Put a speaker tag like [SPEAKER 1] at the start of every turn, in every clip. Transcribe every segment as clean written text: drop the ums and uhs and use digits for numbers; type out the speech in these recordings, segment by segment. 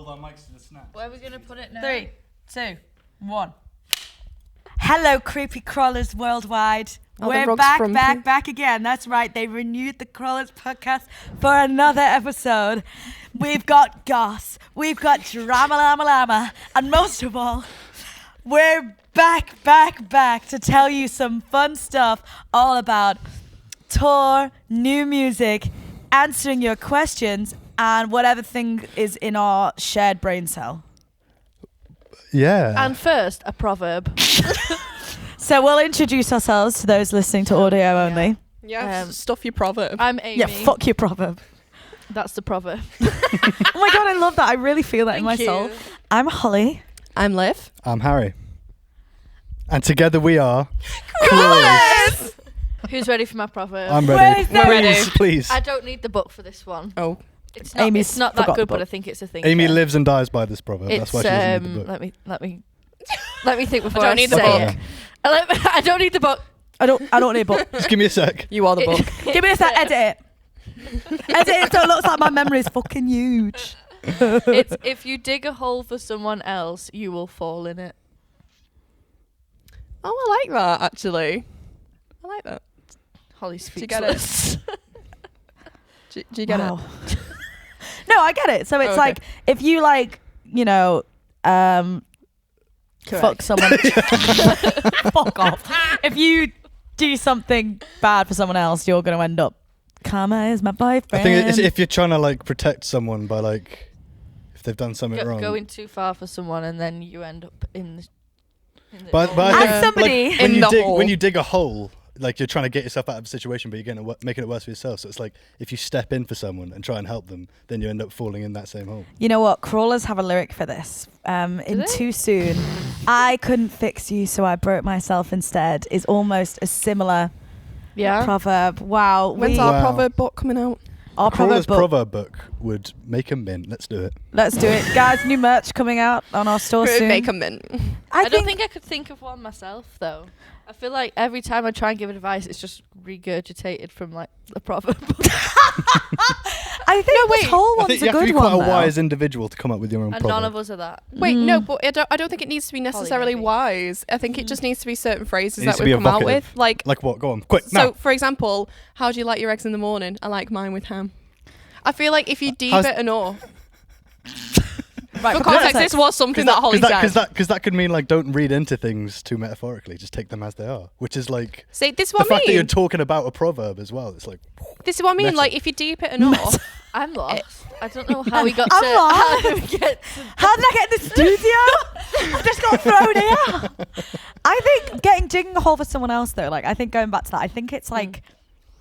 [SPEAKER 1] hold our mics to the snaps.
[SPEAKER 2] Where are we going to put it now?
[SPEAKER 3] 3, 2, 1. Hello, creepy crawlers worldwide. We're back again. That's right. They renewed the Crawlers podcast for another episode. We've got goss. We've got drama llama llama. And most of all, we're back to tell you some fun stuff all about tour, new music, answering your questions, and whatever thing is in our shared brain cell.
[SPEAKER 4] Yeah.
[SPEAKER 2] And first, a proverb.
[SPEAKER 3] So we'll introduce ourselves to those listening to audio only.
[SPEAKER 5] Yeah, stuff your proverb.
[SPEAKER 2] I'm Amy.
[SPEAKER 3] Yeah, fuck your proverb.
[SPEAKER 2] That's the proverb.
[SPEAKER 3] Oh my God, I love that. I really feel that in my soul. I'm Holly.
[SPEAKER 5] I'm Liv.
[SPEAKER 4] I'm Harry. And together we are...
[SPEAKER 5] Crawlers!
[SPEAKER 2] Who's ready for my proverb?
[SPEAKER 4] I'm ready.
[SPEAKER 3] We're
[SPEAKER 5] ready.
[SPEAKER 4] Please.
[SPEAKER 2] I don't need the book for this one.
[SPEAKER 5] Oh.
[SPEAKER 2] It's not,
[SPEAKER 3] Amy's
[SPEAKER 2] it's not
[SPEAKER 3] forgot
[SPEAKER 2] that
[SPEAKER 3] the
[SPEAKER 2] good, but
[SPEAKER 3] book.
[SPEAKER 2] I think it's a thing.
[SPEAKER 4] Amy lives and dies by this proverb. That's why she doesn't need the book.
[SPEAKER 2] Let me think before
[SPEAKER 5] I
[SPEAKER 2] I,
[SPEAKER 5] don't need the
[SPEAKER 2] say
[SPEAKER 5] book.
[SPEAKER 2] it. I don't need the book.
[SPEAKER 3] I don't need a book.
[SPEAKER 4] Just give me a sec.
[SPEAKER 5] You are the book.
[SPEAKER 3] Give me a sec. Edit it. Edit it so it looks like my memory is fucking huge.
[SPEAKER 2] It's if you dig a hole for someone else, you will fall in it.
[SPEAKER 5] Oh, I like that, actually. I like that.
[SPEAKER 2] Holly
[SPEAKER 5] Do
[SPEAKER 2] speaks.
[SPEAKER 5] you get it? Do you get it?
[SPEAKER 3] No, I get it. So it's
[SPEAKER 5] Okay.
[SPEAKER 3] like if you fuck someone. Fuck off. If you do something bad for someone else, you're going to end up. Karma is my boyfriend.
[SPEAKER 4] I think it's if you're trying to like protect someone by like if they've done something wrong.
[SPEAKER 2] Going too far for someone, and then you end up in the.
[SPEAKER 4] But I think
[SPEAKER 3] As somebody
[SPEAKER 4] like,
[SPEAKER 5] in the hole.
[SPEAKER 4] when you dig a hole, like you're trying to get yourself out of a situation, but you're making it worse for yourself. So it's like if you step in for someone and try and help them, then you end up falling in that same hole.
[SPEAKER 3] You know what? Crawlers have a lyric for this. In
[SPEAKER 2] they?
[SPEAKER 3] Too Soon, I couldn't fix you, so I broke myself instead. Is almost a similar proverb. Wow.
[SPEAKER 5] When's our proverb book coming out?
[SPEAKER 3] Our
[SPEAKER 4] Crawler's
[SPEAKER 3] proverb book.
[SPEAKER 4] proverb book would make a mint. Let's do it.
[SPEAKER 3] Let's do it, guys. New merch coming out on our store soon.
[SPEAKER 5] Make a mint.
[SPEAKER 2] I don't think I could think of one myself, though. I feel like every time I try and give advice, it's just regurgitated from like the proverb book.
[SPEAKER 3] I think this whole
[SPEAKER 4] I
[SPEAKER 3] one's
[SPEAKER 4] think
[SPEAKER 3] a
[SPEAKER 4] you have to
[SPEAKER 3] good
[SPEAKER 4] be quite
[SPEAKER 3] one.
[SPEAKER 4] a wise individual to come up with your own
[SPEAKER 2] And
[SPEAKER 4] proverb.
[SPEAKER 2] none of us are that.
[SPEAKER 5] Wait, no, but I don't think it needs to be necessarily
[SPEAKER 2] maybe.
[SPEAKER 5] wise. I think it just needs to be certain phrases
[SPEAKER 4] It needs
[SPEAKER 5] that
[SPEAKER 4] to be
[SPEAKER 5] we've come out
[SPEAKER 4] evocative.
[SPEAKER 5] with. Like
[SPEAKER 4] what? Go on, quick.
[SPEAKER 5] So,
[SPEAKER 4] now.
[SPEAKER 5] for example, how do you like your eggs in the morning? I like mine with ham. I feel like if you deep
[SPEAKER 4] How's-
[SPEAKER 5] it enough.
[SPEAKER 3] Right,
[SPEAKER 5] For context, this was something that Holly said.
[SPEAKER 4] Because that could mean like don't read into things too metaphorically. Just take them as they are, which is like
[SPEAKER 5] See, this is
[SPEAKER 4] the
[SPEAKER 5] what I
[SPEAKER 4] fact that you're
[SPEAKER 5] mean.
[SPEAKER 4] talking about a proverb as well. It's like
[SPEAKER 5] This is what I mean.
[SPEAKER 4] Meta.
[SPEAKER 5] Like, if you deep it enough,
[SPEAKER 2] I'm lost. I don't know how we got
[SPEAKER 3] I'm
[SPEAKER 2] to.
[SPEAKER 3] lost.
[SPEAKER 2] How did we get to
[SPEAKER 3] How did I get in the studio? I just got thrown here. I think digging a hole for someone else, though, like, I think going back to that, I think it's like,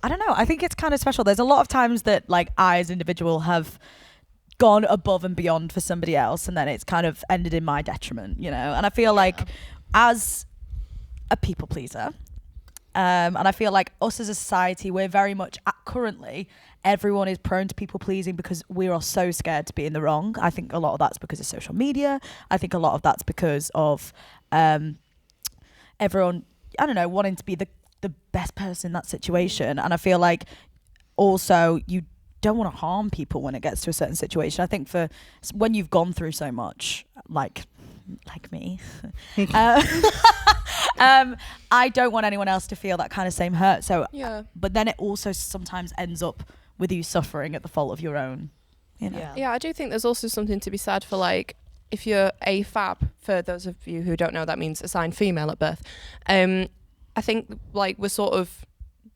[SPEAKER 3] I don't know, I think it's kind of special. There's a lot of times that, like, I as an individual have gone above and beyond for somebody else, and then it's kind of ended in my detriment, you know? And I feel like as a people pleaser, and I feel like us as a society, we're very much, currently, everyone is prone to people pleasing because we are so scared to be in the wrong. I think a lot of that's because of social media. I think a lot of that's because of everyone, I don't know, wanting to be the best person in that situation. And I feel like also you don't want to harm people when it gets to a certain situation. I think for when you've gone through so much, like me, I don't want anyone else to feel that kind of same hurt. So,
[SPEAKER 5] yeah.
[SPEAKER 3] but then it also sometimes ends up with you suffering at the fault of your own, you know.
[SPEAKER 5] Yeah, I do think there's also something to be said for, like, if you're AFAB, for those of you who don't know, that means assigned female at birth. I think, like, we're sort of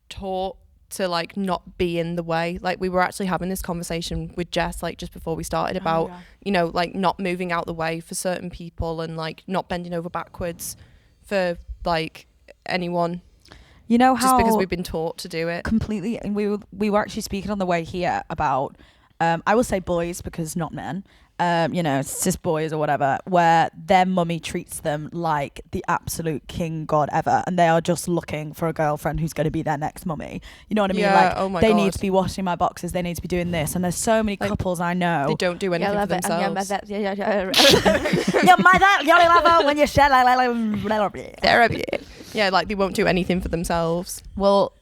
[SPEAKER 5] taught to, like, not be in the way. Like, we were actually having this conversation with Jess, like, just before we started about, you know, like, not moving out the way for certain people and, like, not bending over backwards for, like, anyone.
[SPEAKER 3] You know how
[SPEAKER 5] just because we've been taught to do it.
[SPEAKER 3] Completely. And we were actually speaking on the way here about, I will say boys because not men, you know, cis boys or whatever, where their mummy treats them like the absolute king god ever, and they are just looking for a girlfriend who's going to be their next mummy. You know what I mean?
[SPEAKER 5] Yeah,
[SPEAKER 3] like,
[SPEAKER 5] oh my
[SPEAKER 3] they
[SPEAKER 5] God.
[SPEAKER 3] need to be washing my boxes, they need to be doing this, and there's so many
[SPEAKER 5] Like,
[SPEAKER 3] couples I know.
[SPEAKER 5] They don't do anything for themselves.
[SPEAKER 3] Your mother, your lover, when you share
[SPEAKER 5] Therapy. Yeah, like, they won't do anything for themselves.
[SPEAKER 3] well,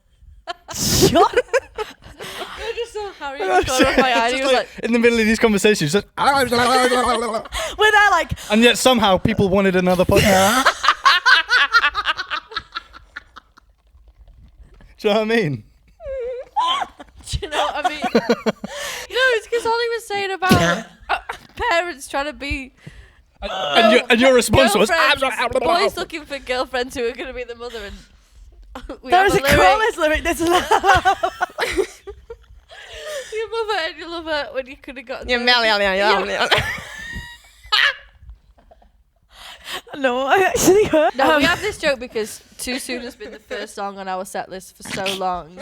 [SPEAKER 3] shut.
[SPEAKER 2] You're just saw Harry in the corner of my eye. And he was like,
[SPEAKER 4] in the middle of these conversations, just
[SPEAKER 3] We're there like,
[SPEAKER 4] and yet somehow people wanted another podcast. Do you know what I mean?
[SPEAKER 2] do you know what I mean? No, it's because Holly was saying about parents trying to be
[SPEAKER 4] And your response was,
[SPEAKER 2] girlfriends, boys looking for girlfriends who are going to be the mother. And
[SPEAKER 3] there's a chorus lyric that's
[SPEAKER 2] your mother and your lover when you could have gotten
[SPEAKER 3] No, I actually heard.
[SPEAKER 2] No, we have this joke because Too Soon has been the first song on our set list for so long.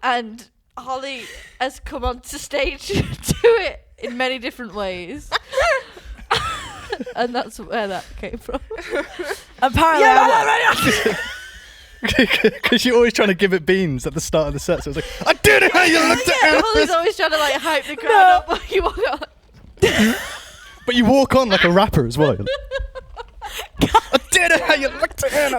[SPEAKER 2] And Holly has come onto stage to do it in many different ways. And that's where that came from.
[SPEAKER 3] Apparently,
[SPEAKER 4] because you're always trying to give it beans at the start of the set. So it's like, I did it how you looked at it.
[SPEAKER 2] Holly's always trying to like hype the crowd up while you walk on.
[SPEAKER 4] But you walk on like a rapper as well. I did it how you looked at it.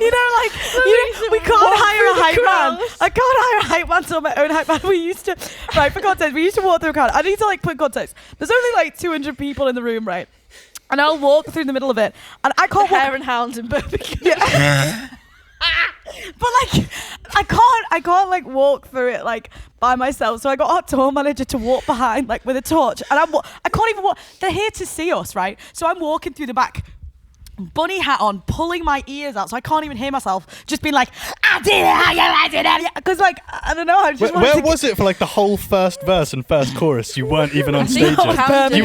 [SPEAKER 3] we can't hire a hype man. I can't hire a hype man till my own hype man. We used to, right, for context, we used to walk through a crowd. I need to like put context. There's only like 200 people in the room, right? And I'll walk through the middle of it, and I can't walk.
[SPEAKER 2] Hare and hounds in Birmingham.
[SPEAKER 3] Yeah. But like, I can't like walk through it like by myself. So I got our tour manager to walk behind like with a torch, and I can't even walk. They're here to see us, right? So I'm walking through the back, bunny hat on, pulling my ears out, so I can't even hear myself. Just being like, I did it, how you did it, because like I don't know. I just
[SPEAKER 4] Where was it for like the whole first verse and first chorus? You weren't even on stage. You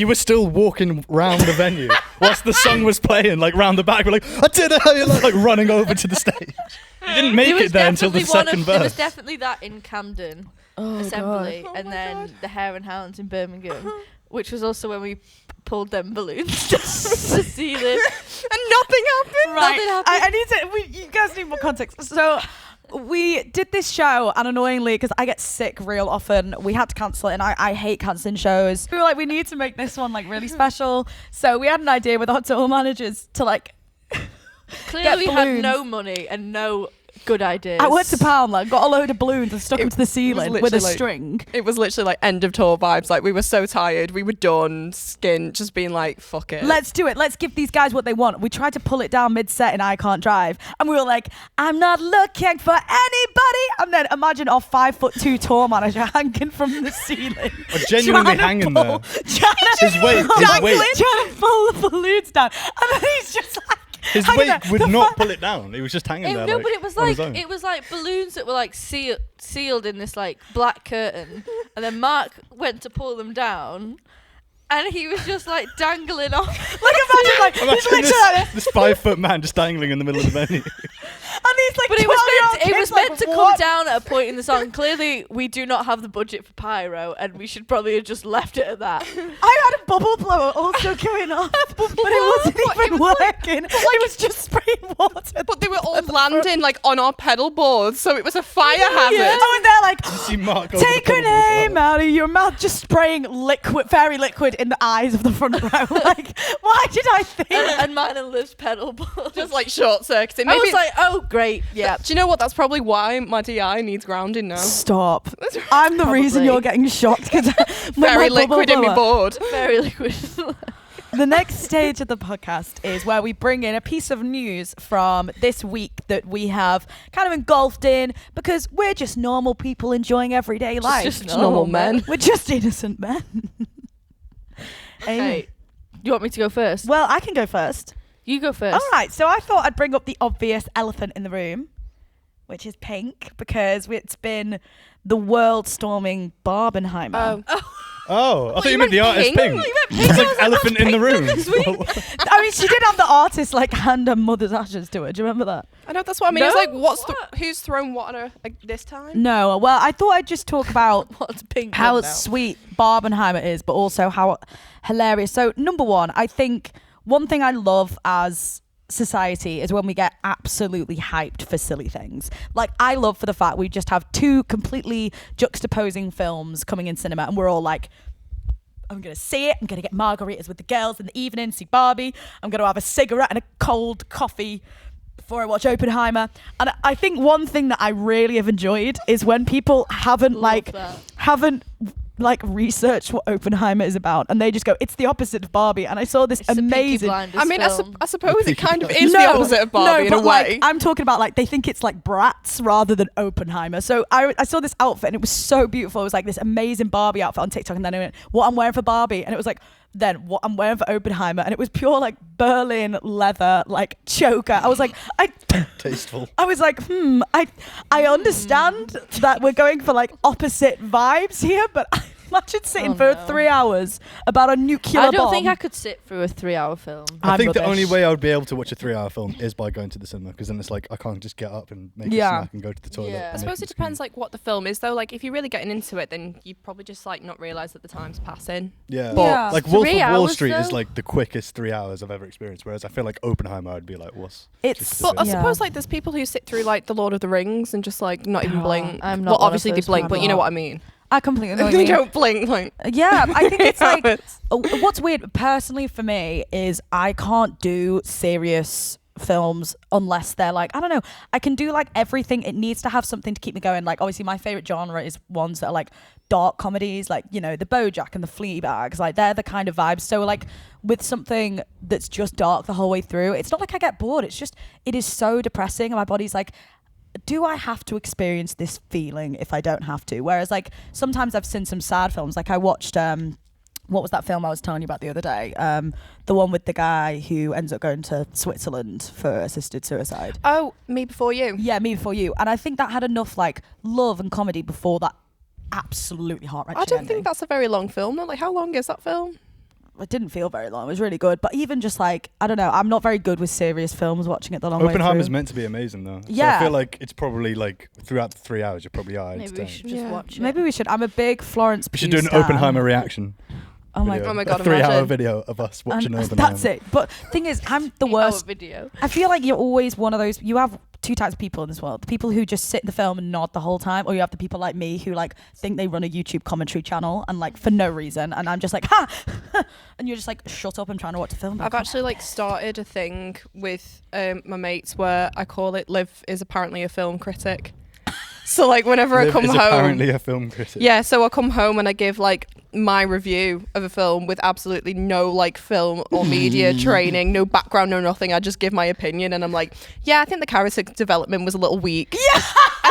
[SPEAKER 4] were still walking round the venue whilst the song was playing, like round the back. We're like, I did it, how you like running over to the stage. You didn't make it there until the second verse.
[SPEAKER 2] There was definitely that in Camden Assembly, and then the Hare and Hounds in Birmingham, which was also when we pulled them balloons down from the ceiling.
[SPEAKER 5] And nothing happened.
[SPEAKER 3] Right.
[SPEAKER 2] Nothing happened.
[SPEAKER 3] I need to. You guys need more context. So we did this show, and annoyingly, because I get sick real often, we had to cancel it, and I hate cancelling shows. We were like, we need to make this one like really special. So we had an idea with our tour managers to like.
[SPEAKER 2] Clearly had no money and no good ideas.
[SPEAKER 3] I went to Poundland, got a load of balloons and stuck them to the ceiling with a string.
[SPEAKER 5] It was literally like end of tour vibes. Like we were so tired, we were done, skint, just being like, fuck it.
[SPEAKER 3] Let's do it. Let's give these guys what they want. We tried to pull it down mid-set in I Can't Drive, and we were like, I'm not looking for anybody. And then imagine our 5'2" tour manager hanging from the ceiling.
[SPEAKER 4] Genuinely hanging there. His weight.
[SPEAKER 3] Trying to pull the balloons down. And then he's just like,
[SPEAKER 4] his weight would not pull it down. He was just hanging there.
[SPEAKER 2] No,
[SPEAKER 4] like,
[SPEAKER 2] but it was like balloons that were like sealed in this like black curtain, and then Mark went to pull them down, and he was just like dangling off.
[SPEAKER 3] Imagine he's literally
[SPEAKER 4] this 5 foot man just dangling in the middle of the venue.
[SPEAKER 3] And he's like,
[SPEAKER 2] but it was meant to come down at a point in the song. Clearly, we do not have the budget for pyro, and we should probably have just left it at that.
[SPEAKER 3] I had a bubble blower also going off, but it wasn't even working. It was just spraying water.
[SPEAKER 5] But they were all landing like on our pedal boards, so it was a fire hazard.
[SPEAKER 3] Yeah. I went there like,
[SPEAKER 4] see Mark
[SPEAKER 3] take her name out of your mouth, just spraying fairy liquid in the eyes of the front row. Like, why did I think?
[SPEAKER 2] And mine and Liv's pedal board.
[SPEAKER 5] Just like short circuiting.
[SPEAKER 2] I was like, oh great, yeah.
[SPEAKER 5] Do you know what? That's probably why my DI needs grounding now.
[SPEAKER 3] Stop. I'm the reason you're getting shocked because
[SPEAKER 5] very liquid in my board.
[SPEAKER 2] Very liquid.
[SPEAKER 3] The next stage of the podcast is where we bring in a piece of news from this week that we have kind of engulfed in because we're just normal people enjoying everyday life.
[SPEAKER 2] Just normal men.
[SPEAKER 3] We're just innocent men.
[SPEAKER 2] Hey, you want me to go first?
[SPEAKER 3] Well, I can go first.
[SPEAKER 2] You go first.
[SPEAKER 3] All right, so I thought I'd bring up the obvious elephant in the room, which is pink, because it's been the world-storming Barbenheimer.
[SPEAKER 4] Oh, I thought you meant the artist pink. It's like elephant in the room.
[SPEAKER 3] I mean, she did have the artist like hand her mother's ashes to her. Do you remember that?
[SPEAKER 5] I know, that's what I mean.
[SPEAKER 3] No?
[SPEAKER 5] It's like, who's thrown what on her like, this time?
[SPEAKER 3] No, well, I thought I'd just talk about
[SPEAKER 2] What's pink?
[SPEAKER 3] how sweet Barbenheimer is, but also how hilarious. So, number one, I think one thing I love as society is when we get absolutely hyped for silly things. Like, I love for the fact we just have two completely juxtaposing films coming in cinema, and we're all like, I'm going to see it. I'm going to get margaritas with the girls in the evening, see Barbie. I'm going to have a cigarette and a cold coffee before I watch Oppenheimer. And I think one thing that I really have enjoyed is when people haven't researched what Oppenheimer is about, and they just go, it's the opposite of Barbie. And I saw this amazing.
[SPEAKER 5] I mean, I suppose it kind of is the opposite of Barbie in a way.
[SPEAKER 3] Like, I'm talking about like they think it's like Bratz rather than Oppenheimer. So I saw this outfit and it was so beautiful. It was like this amazing Barbie outfit on TikTok, and then I went, what I'm wearing for Barbie, and it was like, then what I'm wearing for Oppenheimer, and it was pure like Berlin leather like choker. I was like,
[SPEAKER 4] tasteful.
[SPEAKER 3] I was like, I understand that we're going for like opposite vibes here, but imagine sitting for 3 hours about a nuclear bomb.
[SPEAKER 2] I don't think I could sit through a 3-hour film.
[SPEAKER 4] I think the only way I would be able to watch a 3-hour film is by going to the cinema, because then it's like I can't just get up and make a snack and go to the toilet.
[SPEAKER 2] Yeah.
[SPEAKER 5] I suppose it depends like what the film is though. Like if you're really getting into it, then you probably just like not realise that the time's passing.
[SPEAKER 4] Yeah.
[SPEAKER 3] Yeah.
[SPEAKER 4] Like Wolf of
[SPEAKER 2] 3
[SPEAKER 4] Wall
[SPEAKER 2] hours,
[SPEAKER 4] Street is
[SPEAKER 2] though?
[SPEAKER 4] like the quickest 3 hours I've ever experienced, whereas I feel like Oppenheimer I'd be like, what's
[SPEAKER 3] It's
[SPEAKER 5] But I
[SPEAKER 3] Yeah.
[SPEAKER 5] suppose like there's people who sit through like the Lord of the Rings and just like not even blink.
[SPEAKER 2] I'm not
[SPEAKER 5] Well,
[SPEAKER 2] one of
[SPEAKER 5] obviously they
[SPEAKER 2] those
[SPEAKER 5] blink, but you know
[SPEAKER 2] people.
[SPEAKER 5] what I mean.
[SPEAKER 3] I completely know what you
[SPEAKER 5] They
[SPEAKER 3] mean.
[SPEAKER 5] don't blink like.
[SPEAKER 3] Yeah, I think it's like
[SPEAKER 5] Hours.
[SPEAKER 3] what's weird personally for me is I can't do serious films unless they're like, I don't know, I can do like everything. It needs to have something to keep me going. Like obviously my favorite genre is ones that are like dark comedies, like, you know, the BoJack and the Fleabags, like they're the kind of vibes. So like with something that's just dark the whole way through, it's not like I get bored, it's just it is so depressing and my body's like, do I have to experience this feeling if I don't have to? Whereas like sometimes I've seen some sad films. Like I watched what was that film I was telling you about the other day? The one with the guy who ends up going to Switzerland for assisted suicide.
[SPEAKER 5] Oh, Me Before You.
[SPEAKER 3] Yeah, Me Before You. And I think that had enough like love and comedy before that absolutely heart-wrenching
[SPEAKER 5] I don't
[SPEAKER 3] ending.
[SPEAKER 5] think that's a very long film. Though. Like how long is that film?
[SPEAKER 3] It didn't feel very long. It was really good. But even just like, I don't know, I'm not very good with serious films watching it the long way
[SPEAKER 4] Oppenheimer's
[SPEAKER 3] through.
[SPEAKER 4] meant to be amazing though.
[SPEAKER 3] Yeah.
[SPEAKER 4] So I feel like it's probably like throughout the 3 hours you probably are
[SPEAKER 2] Maybe we
[SPEAKER 4] entertained.
[SPEAKER 2] should just
[SPEAKER 5] Yeah.
[SPEAKER 2] watch it.
[SPEAKER 3] Maybe we should. I'm a big Florence
[SPEAKER 4] We should
[SPEAKER 3] Pugh
[SPEAKER 4] do an
[SPEAKER 3] stan.
[SPEAKER 4] Oppenheimer reaction.
[SPEAKER 3] Oh my
[SPEAKER 4] video.
[SPEAKER 3] god.
[SPEAKER 5] Oh my God,
[SPEAKER 4] A 3-hour
[SPEAKER 5] imagine.
[SPEAKER 4] video of us watching
[SPEAKER 3] And
[SPEAKER 4] Oppenheimer.
[SPEAKER 3] that's it. But thing is, I'm the
[SPEAKER 2] 8-hour
[SPEAKER 3] worst.
[SPEAKER 2] video.
[SPEAKER 3] I feel like you're always one of those. You have two types of people in this world: the people who just sit in the film and nod the whole time, or you have the people like me who like think they run a YouTube commentary channel and like for no reason, and I'm just like ha, and you're just like shut up. I'm trying to watch the film.
[SPEAKER 5] I've actually like started a thing with my mates where I call it Liv is apparently a film critic. So like whenever I
[SPEAKER 4] Liv
[SPEAKER 5] come
[SPEAKER 4] is
[SPEAKER 5] home,
[SPEAKER 4] apparently a film critic.
[SPEAKER 5] yeah. So I come home and I give like my review of a film with absolutely no like film or media training, no background, no nothing. I just give my opinion and I'm like, yeah, I think the character development was a little weak.
[SPEAKER 3] Yeah.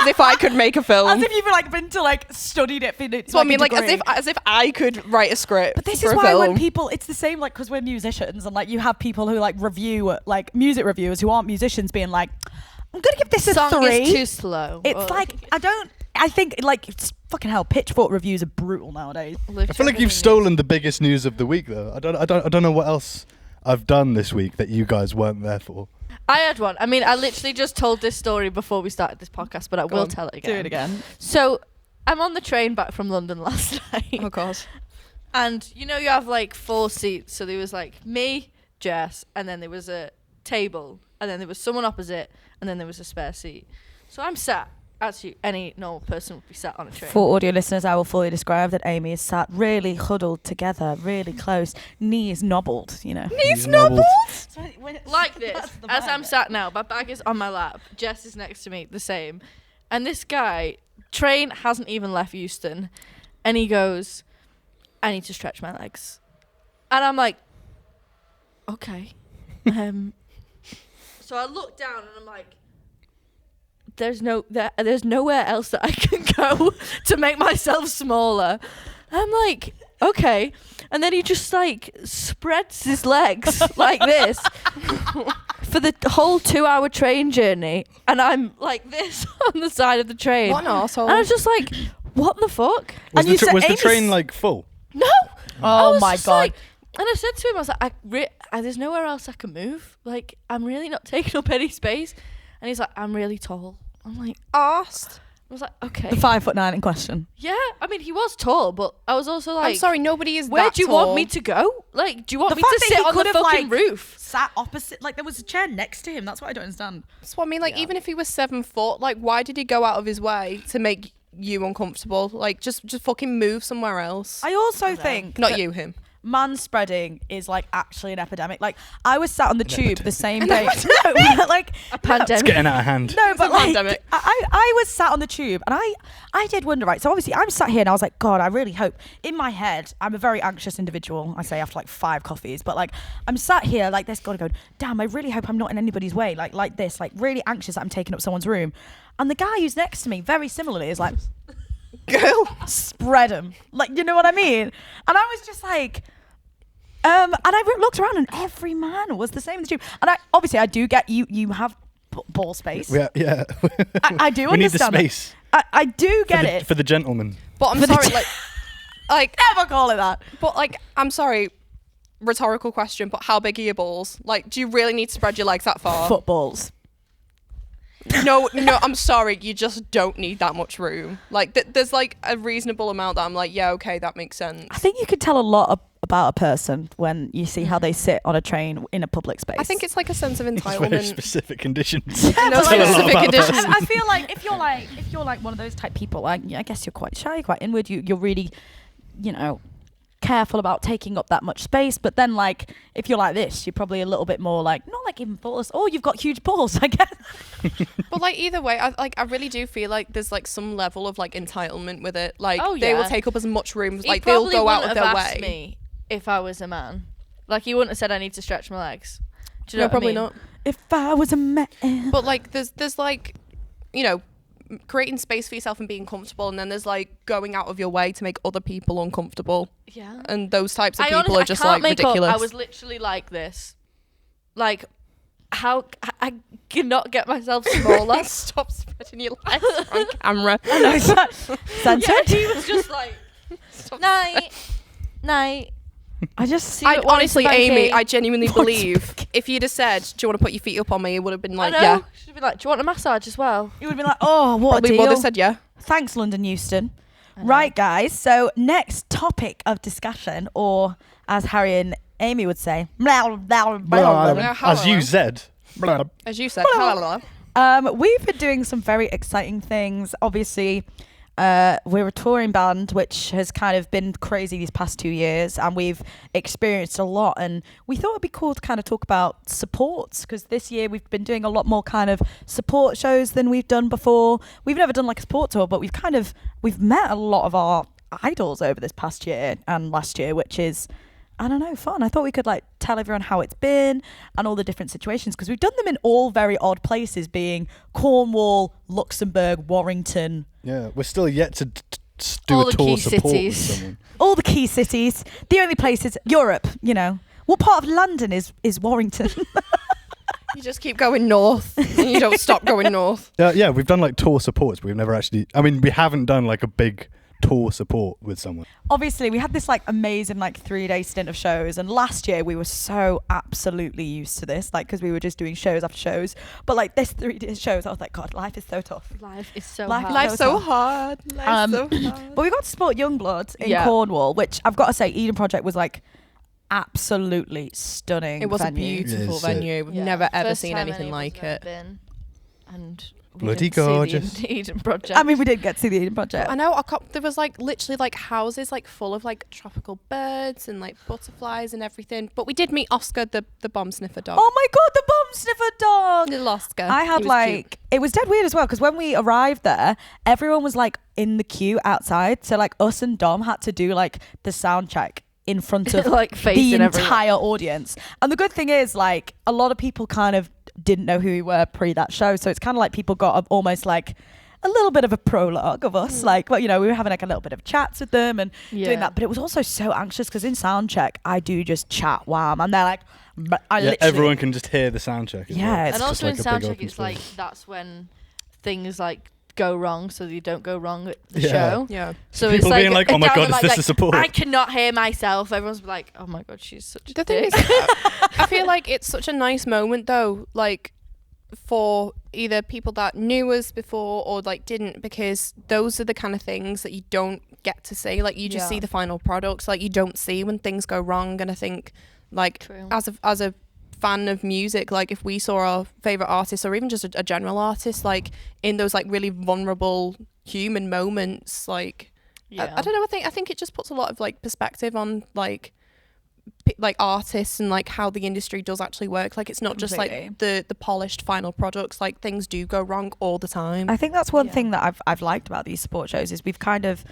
[SPEAKER 5] As if I could make a film.
[SPEAKER 3] As if you've like been to like studied it.
[SPEAKER 5] That's what I mean, like as if I could write a script.
[SPEAKER 3] But this
[SPEAKER 5] for
[SPEAKER 3] is
[SPEAKER 5] a
[SPEAKER 3] why
[SPEAKER 5] film.
[SPEAKER 3] when people, it's the same like because we're musicians and like you have people who like review like music reviewers who aren't musicians being like, I'm gonna give this a
[SPEAKER 2] Song
[SPEAKER 3] 3.
[SPEAKER 2] is too slow.
[SPEAKER 3] It's like I think like it's fucking hell. Pitchfork reviews are brutal nowadays.
[SPEAKER 4] I feel like you've stolen the biggest news of the week though. I don't know what else I've done this week that you guys weren't there for.
[SPEAKER 2] I had one. I mean, I literally just told this story before we started this podcast, but I will tell it again.
[SPEAKER 3] Do it again.
[SPEAKER 2] So I'm on the train back from London last night.
[SPEAKER 5] Oh god.
[SPEAKER 2] And you know you have like 4 seats. So there was like me, Jess, and then there was a table, and then there was someone opposite, and then there was a spare seat. So I'm sat, as any normal person would be sat on a train.
[SPEAKER 3] For audio listeners, I will fully describe that Amy is sat really huddled together, really close, knees nobbled, you know.
[SPEAKER 4] Knees nobbled?
[SPEAKER 2] Like this, as I'm sat now, my bag is on my lap, Jess is next to me, the same. And this guy, train hasn't even left Euston, and he goes, I need to stretch my legs. And I'm like, okay. So I look down and I'm like, there's nowhere else that I can go to make myself smaller. I'm like, okay. And then he just like spreads his legs like this for the whole 2-hour train journey. And I'm like this on the side of the train.
[SPEAKER 5] What an arsehole.
[SPEAKER 2] And I was just like, what the fuck?
[SPEAKER 4] Was,
[SPEAKER 3] And you said
[SPEAKER 4] was the
[SPEAKER 3] Amy's-
[SPEAKER 4] train like full?
[SPEAKER 2] No. I
[SPEAKER 3] Oh
[SPEAKER 2] was
[SPEAKER 3] my
[SPEAKER 2] just
[SPEAKER 3] god.
[SPEAKER 2] like- and I said to him, I was like, there's nowhere else I can move. Like, I'm really not taking up any space. And he's like, I'm really tall. I'm like,
[SPEAKER 5] arsed.
[SPEAKER 2] I was like, okay.
[SPEAKER 3] The 5'9" in question.
[SPEAKER 2] Yeah, I mean, he was tall, but I was also like,
[SPEAKER 5] I'm sorry, nobody is
[SPEAKER 2] where
[SPEAKER 5] that
[SPEAKER 2] do you
[SPEAKER 5] tall.
[SPEAKER 2] want me to go? Like, do you want
[SPEAKER 3] The
[SPEAKER 2] me
[SPEAKER 3] fact
[SPEAKER 2] to
[SPEAKER 3] that
[SPEAKER 2] sit
[SPEAKER 3] he
[SPEAKER 2] on the
[SPEAKER 3] could have,
[SPEAKER 2] fucking
[SPEAKER 3] like,
[SPEAKER 2] roof?
[SPEAKER 3] Sat opposite, like there was a chair next to him. That's what I don't understand.
[SPEAKER 5] That's what I mean. Like,
[SPEAKER 2] Yeah.
[SPEAKER 5] even if he was 7 foot, like, why did he go out of his way to make you uncomfortable? Like, just fucking move somewhere else.
[SPEAKER 3] I also think
[SPEAKER 5] Not
[SPEAKER 3] that-
[SPEAKER 5] you, him.
[SPEAKER 3] man spreading is like actually an epidemic. Like I was sat on the tube the same day. No, like
[SPEAKER 2] A pandemic.
[SPEAKER 4] It's getting out of hand.
[SPEAKER 3] no, but
[SPEAKER 5] a
[SPEAKER 3] like
[SPEAKER 5] pandemic.
[SPEAKER 3] I was sat on the tube and I did wonder, right? So obviously I'm sat here and I was like, God, I really hope. In my head, I'm a very anxious individual. I say after like 5 coffees, but like I'm sat here like this, God, damn, I really hope I'm not in anybody's way. Like this, like really anxious that I'm taking up someone's room. And the guy who's next to me, very similarly, is like,
[SPEAKER 5] Girl.
[SPEAKER 3] spread them. Like, you know what I mean? And I was just like, and I looked around and every man was the same in the tube. And I do get you have ball space.
[SPEAKER 4] Yeah.
[SPEAKER 3] I do
[SPEAKER 4] We need the
[SPEAKER 3] understand that.
[SPEAKER 4] space
[SPEAKER 3] I do get it.
[SPEAKER 4] for the gentleman.
[SPEAKER 5] But I'm sorry, like,
[SPEAKER 3] Never call it that.
[SPEAKER 5] but like, I'm sorry, rhetorical question, but how big are your balls? Like, do you really need to spread your legs that far?
[SPEAKER 3] Footballs.
[SPEAKER 5] No, I'm sorry, you just don't need that much room. Like, there's like a reasonable amount that I'm like, yeah, okay, that makes sense.
[SPEAKER 3] I think you could tell a lot about a person when you see how they sit on a train in a public space.
[SPEAKER 5] I think it's like a sense of
[SPEAKER 4] It's very
[SPEAKER 5] entitlement.
[SPEAKER 4] specific conditions.
[SPEAKER 5] No,
[SPEAKER 4] Tell a lot
[SPEAKER 5] specific
[SPEAKER 4] about a
[SPEAKER 5] conditions.
[SPEAKER 4] person.
[SPEAKER 3] I feel like if you're like one of those type people, like I guess you're quite shy, quite inward. You're really, careful about taking up that much space. But then, like, if you're like this, you're probably a little bit more like not like even balls. Oh, you've got huge balls, I guess.
[SPEAKER 5] But like either way, I really do feel like there's like some level of like entitlement with it. Like
[SPEAKER 2] Oh,
[SPEAKER 5] they will
[SPEAKER 2] yeah.
[SPEAKER 5] take up as much room as
[SPEAKER 2] He
[SPEAKER 5] like they'll
[SPEAKER 2] probably
[SPEAKER 5] go out
[SPEAKER 2] wouldn't
[SPEAKER 5] of
[SPEAKER 2] have
[SPEAKER 5] their
[SPEAKER 2] asked
[SPEAKER 5] way.
[SPEAKER 2] me if I was a man. Like he wouldn't have said I need to stretch my legs. Do you know
[SPEAKER 5] No,
[SPEAKER 2] what
[SPEAKER 5] probably
[SPEAKER 2] I mean?
[SPEAKER 5] not.
[SPEAKER 3] If I was a man.
[SPEAKER 5] But like there's like, creating space for yourself and being comfortable, and then there's like going out of your way to make other people uncomfortable,
[SPEAKER 2] Yeah.
[SPEAKER 5] and those types of
[SPEAKER 2] I
[SPEAKER 5] people
[SPEAKER 2] honestly,
[SPEAKER 5] are just
[SPEAKER 2] I can't
[SPEAKER 5] like
[SPEAKER 2] make
[SPEAKER 5] ridiculous.
[SPEAKER 2] Up. I was literally like this. Like, how I cannot get myself smaller.
[SPEAKER 5] Stop spreading your legs on camera.
[SPEAKER 3] Censored.
[SPEAKER 2] Yeah, he was just like, night.
[SPEAKER 3] I just
[SPEAKER 5] I honestly, Amy, I
[SPEAKER 2] I
[SPEAKER 5] genuinely
[SPEAKER 3] What's
[SPEAKER 5] believe if you'd have said, "Do you want to put your feet up on me?" it would have been like,
[SPEAKER 2] know.
[SPEAKER 5] "Yeah."
[SPEAKER 2] She'd be like, do you want a massage as well?
[SPEAKER 3] You would have been like, oh, what
[SPEAKER 5] Probably
[SPEAKER 3] a
[SPEAKER 5] would
[SPEAKER 3] deal.
[SPEAKER 5] have said, "Yeah."
[SPEAKER 3] Thanks, London Euston.
[SPEAKER 2] I know.
[SPEAKER 3] Right, guys. So next topic of discussion, or as Harry and Amy would say,
[SPEAKER 4] As you said.
[SPEAKER 5] As you said,
[SPEAKER 3] we've been doing some very exciting things. Obviously, we're a touring band, which has kind of been crazy these past 2 years, and we've experienced a lot. And we thought it'd be cool to kind of talk about supports, because this year we've been doing a lot more kind of support shows than we've done before. We've never done like a support tour, but we've met a lot of our idols over this past year and last year, which is, I don't know, fun. I thought we could like tell everyone how it's been and all the different situations, because we've done them in all very odd places, being Cornwall, Luxembourg, Warrington,
[SPEAKER 4] Yeah, we're still yet to do
[SPEAKER 2] All
[SPEAKER 4] a
[SPEAKER 2] the
[SPEAKER 4] tour
[SPEAKER 2] key
[SPEAKER 4] support
[SPEAKER 2] cities.
[SPEAKER 4] with someone.
[SPEAKER 3] all the key cities. The only place is Europe, What part of London is Warrington?
[SPEAKER 5] you just keep going north, and you don't stop going north.
[SPEAKER 4] Yeah, we've done like tour supports, but we've never actually. I mean, we haven't done like a big tour support with someone.
[SPEAKER 3] Obviously, we had this like amazing like 3-day stint of shows, and last year we were so absolutely used to this, like because we were just doing shows after shows. But like this 3-day shows, I was like, God, life is so tough.
[SPEAKER 2] Life is so
[SPEAKER 3] Life-
[SPEAKER 2] hard.
[SPEAKER 3] life-
[SPEAKER 5] Life's so hard. Life's so hard.
[SPEAKER 3] But we got to support Youngblood in
[SPEAKER 2] Yeah.
[SPEAKER 3] Cornwall, which I've got to say, Eden Project was like absolutely stunning.
[SPEAKER 5] It was
[SPEAKER 3] venue.
[SPEAKER 5] a beautiful
[SPEAKER 4] Yes,
[SPEAKER 5] venue. We've
[SPEAKER 2] Yeah.
[SPEAKER 5] never ever
[SPEAKER 2] First
[SPEAKER 5] seen
[SPEAKER 2] time
[SPEAKER 5] anything
[SPEAKER 2] any of us
[SPEAKER 5] like
[SPEAKER 2] have ever
[SPEAKER 5] it.
[SPEAKER 2] been. And we
[SPEAKER 4] Bloody
[SPEAKER 2] didn't
[SPEAKER 4] gorgeous.
[SPEAKER 2] see the Eden Project.
[SPEAKER 3] I mean, we did get to see the Eden Project.
[SPEAKER 5] I know. There was like literally like houses like full of like tropical birds and like butterflies and everything. But we did meet Oscar, the bomb sniffer dog.
[SPEAKER 3] Oh my God, the bomb sniffer dog!
[SPEAKER 5] Little Oscar.
[SPEAKER 3] I had
[SPEAKER 5] He was
[SPEAKER 3] like
[SPEAKER 5] cute.
[SPEAKER 3] it was dead weird as well, because when we arrived there, everyone was like in the queue outside. So like us and Dom had to do like the sound check in front of
[SPEAKER 2] like
[SPEAKER 3] the
[SPEAKER 2] facing everyone.
[SPEAKER 3] entire audience. And the good thing is, like, a lot of people kind of didn't know who we were pre that show, so it's kind of like people got almost like a little bit of a prologue of us, like, well, we were having like a little bit of chats with them and doing that. But it was also so anxious, because in sound check I do just chat wham, and they're like,
[SPEAKER 4] Everyone can just hear the sound check. As
[SPEAKER 3] Yeah,
[SPEAKER 4] well.
[SPEAKER 3] it's
[SPEAKER 2] And also in
[SPEAKER 4] just like a big
[SPEAKER 2] soundcheck,
[SPEAKER 4] open
[SPEAKER 2] it's
[SPEAKER 4] space.
[SPEAKER 2] like that's when things like go wrong, so you don't go wrong at the
[SPEAKER 4] Yeah.
[SPEAKER 2] show.
[SPEAKER 5] Yeah.
[SPEAKER 2] So
[SPEAKER 4] People
[SPEAKER 2] it's like
[SPEAKER 4] being like,
[SPEAKER 2] a
[SPEAKER 4] "Oh my God, is
[SPEAKER 2] dynamite,
[SPEAKER 4] this
[SPEAKER 2] like,
[SPEAKER 4] a support?"
[SPEAKER 2] I cannot hear myself. Everyone's like, oh my God, she's such a
[SPEAKER 5] The thing
[SPEAKER 2] dick.
[SPEAKER 5] is, I feel like it's such a nice moment though, like for either people that knew us before or like didn't, because those are the kind of things that you don't get to see. Like you just
[SPEAKER 2] Yeah.
[SPEAKER 5] see the final products, like you don't see when things go wrong. And I think like
[SPEAKER 2] True.
[SPEAKER 5] as a fan of music, like if we saw our favorite artist or even just a general artist like in those like really vulnerable human moments, like
[SPEAKER 2] Yeah.
[SPEAKER 5] I don't know, I think it just puts a lot of like perspective on like like artists and like how the industry does actually work. Like it's not just like the polished final products. Like things do go wrong all the time.
[SPEAKER 3] I think that's one thing that I've liked about these sport shows is we've kind of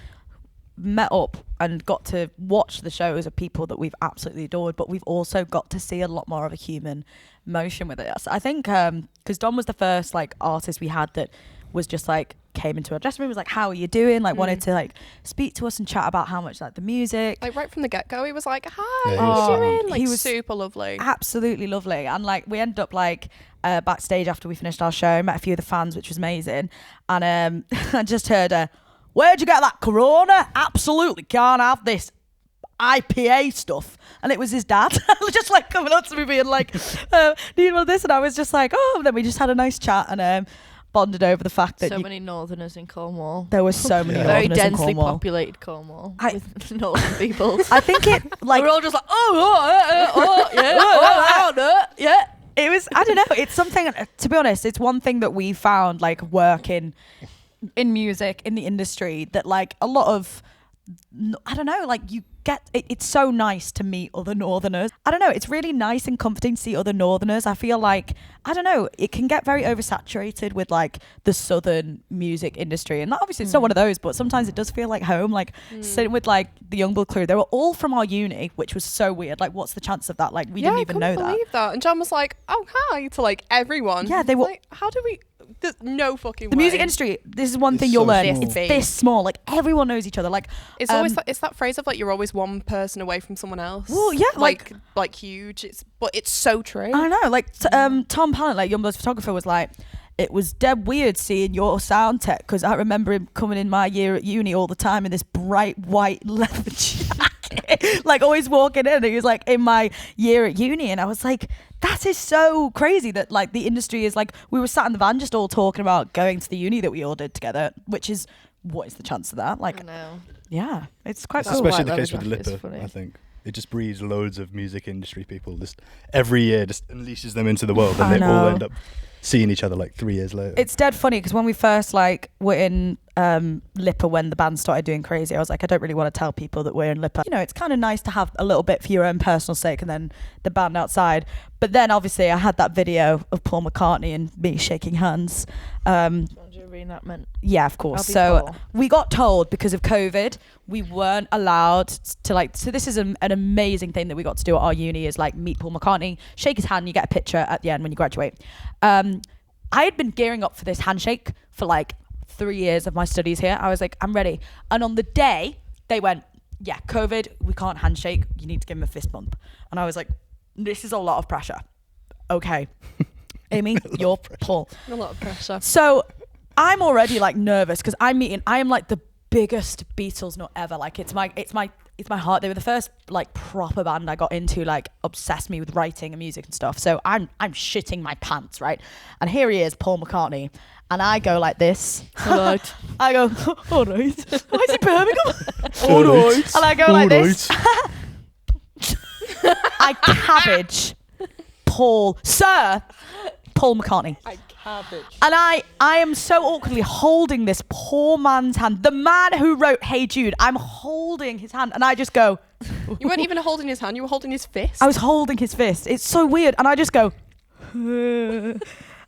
[SPEAKER 3] met up and got to watch the shows of people that we've absolutely adored, but we've also got to see a lot more of a human motion with it. So I think because Dom was the first like artist we had that was just like came into our dressing room, was like, how are you doing, like wanted to like speak to us and chat about how much like the music,
[SPEAKER 5] like right from the get-go he was like, hi,
[SPEAKER 4] Yeah,
[SPEAKER 5] how are you doing? Like
[SPEAKER 3] he was
[SPEAKER 5] super lovely,
[SPEAKER 3] absolutely lovely. And like we ended up like backstage after we finished our show, met a few of the fans, which was amazing. And I just heard where'd you get that Corona? Absolutely can't have this IPA stuff. And it was his dad just like coming up to me being like, need one of this? And I was just like, oh. And then we just had a nice chat and bonded over the fact that
[SPEAKER 2] many northerners in Cornwall.
[SPEAKER 3] There were so many
[SPEAKER 2] very
[SPEAKER 3] northerners in
[SPEAKER 2] densely
[SPEAKER 3] Cornwall.
[SPEAKER 2] populated Cornwall with northern people.
[SPEAKER 3] I think it like
[SPEAKER 2] we're all just like yeah.
[SPEAKER 3] It was, I don't know, it's something, to be honest, it's one thing that we found like working in music, in the industry, that like a lot of, I don't know, like you get, it's so nice to meet other northerners. I don't know, it's really nice and comforting to see other northerners. I feel like, I don't know, it can get very oversaturated with like the southern music industry, and obviously it's not one of those, but sometimes it does feel like home. Like sitting with like the Youngblood crew, they were all from our uni, which was so weird. Like what's the chance of that? Like we didn't even know that.
[SPEAKER 5] believe that. And John was like, oh hi, to like everyone.
[SPEAKER 3] Yeah, they were
[SPEAKER 5] like, how do we, there's no fucking
[SPEAKER 3] the
[SPEAKER 5] way.
[SPEAKER 3] music industry, this is one thing
[SPEAKER 4] It's
[SPEAKER 3] you'll
[SPEAKER 4] so
[SPEAKER 3] learn,
[SPEAKER 4] small.
[SPEAKER 3] it's this small, like everyone knows each other. Like
[SPEAKER 5] It's always it's that phrase of like you're always one person away from someone else.
[SPEAKER 3] Well, yeah,
[SPEAKER 5] like huge. But it's so true.
[SPEAKER 3] I know, like Tom Pallant, like Youngblood's photographer, was like, it was dead weird seeing your sound tech, because I remember him coming in my year at uni all the time in this bright white leather jacket, like always walking in. And he was like in my year at uni, and I was like, that is so crazy that like the industry is like, we were sat in the van just all talking about going to the uni that we all did together, which is, what is the chance of that? Like,
[SPEAKER 2] I know.
[SPEAKER 3] yeah, it's quite
[SPEAKER 4] It's
[SPEAKER 3] cool.
[SPEAKER 4] especially
[SPEAKER 2] White
[SPEAKER 4] the case
[SPEAKER 2] leather
[SPEAKER 4] with
[SPEAKER 2] jacket is
[SPEAKER 4] Lipper,
[SPEAKER 2] funny.
[SPEAKER 4] I think. It just breeds loads of music industry people. Just every year just unleashes them into the world, and
[SPEAKER 3] I
[SPEAKER 4] they all
[SPEAKER 3] know.
[SPEAKER 4] end up seeing each other like 3 years later.
[SPEAKER 3] It's dead funny because when we first like were in Lipper, when the band started doing Crazy, I was like, I don't really want to tell people that we're in Lipper. You know, it's kind of nice to have a little bit for your own personal sake, and then the band outside. But then obviously I had that video of Paul McCartney and me shaking hands.
[SPEAKER 2] Reenactment.
[SPEAKER 3] Yeah, of course.
[SPEAKER 2] I'll be
[SPEAKER 3] So
[SPEAKER 2] Paul.
[SPEAKER 3] we got told because of COVID, we weren't allowed to like, so this is an amazing thing that we got to do at our uni, is like meet Paul McCartney, shake his hand, you get a picture at the end when you graduate. I had been gearing up for this handshake for like 3 years of my studies here. I was like, I'm ready. And on the day they went, yeah, COVID, we can't handshake, you need to give him a fist bump. And I was like, this is a lot of pressure. Okay. Amy, you're Paul.
[SPEAKER 5] A lot of pressure.
[SPEAKER 3] So I'm already like nervous because I am like the biggest Beatles nut ever. Like it's my heart. They were the first like proper band I got into, like obsessed me with writing and music and stuff. So I'm shitting my pants, right? And here he is, Paul McCartney, and I go like this.
[SPEAKER 2] All right.
[SPEAKER 3] I go, all right. Why is he Birmingham?
[SPEAKER 4] All right.
[SPEAKER 3] And I go like this. I cabbage Paul McCartney. And I am so awkwardly holding this poor man's hand. The man who wrote Hey Jude, I'm holding his hand, and I just go.
[SPEAKER 5] You weren't even holding his hand, you were holding his fist.
[SPEAKER 3] I was holding his fist. It's so weird. And I just go. And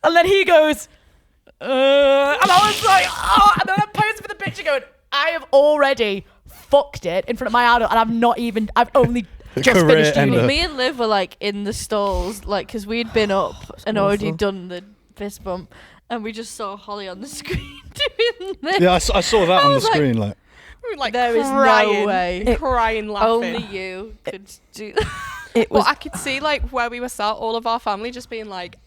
[SPEAKER 3] then he goes. And I was like, oh. And then I'm posing for the picture going, I have already fucked it in front of my idol, and I've only just
[SPEAKER 4] Career
[SPEAKER 3] finished uni.
[SPEAKER 4] ender.
[SPEAKER 2] Me and Liv were like in the stalls, like, because we'd been up and already done the fist bump, and we just saw Holly on the screen doing this.
[SPEAKER 4] Yeah, I saw that on the
[SPEAKER 2] was like-
[SPEAKER 4] screen. Like,
[SPEAKER 5] We were like
[SPEAKER 2] There is no
[SPEAKER 5] crying,
[SPEAKER 2] way.
[SPEAKER 5] crying, laughing.
[SPEAKER 2] Only you could do that.
[SPEAKER 3] It was.
[SPEAKER 5] Well, I could see like where we were sat, all of our family just being like,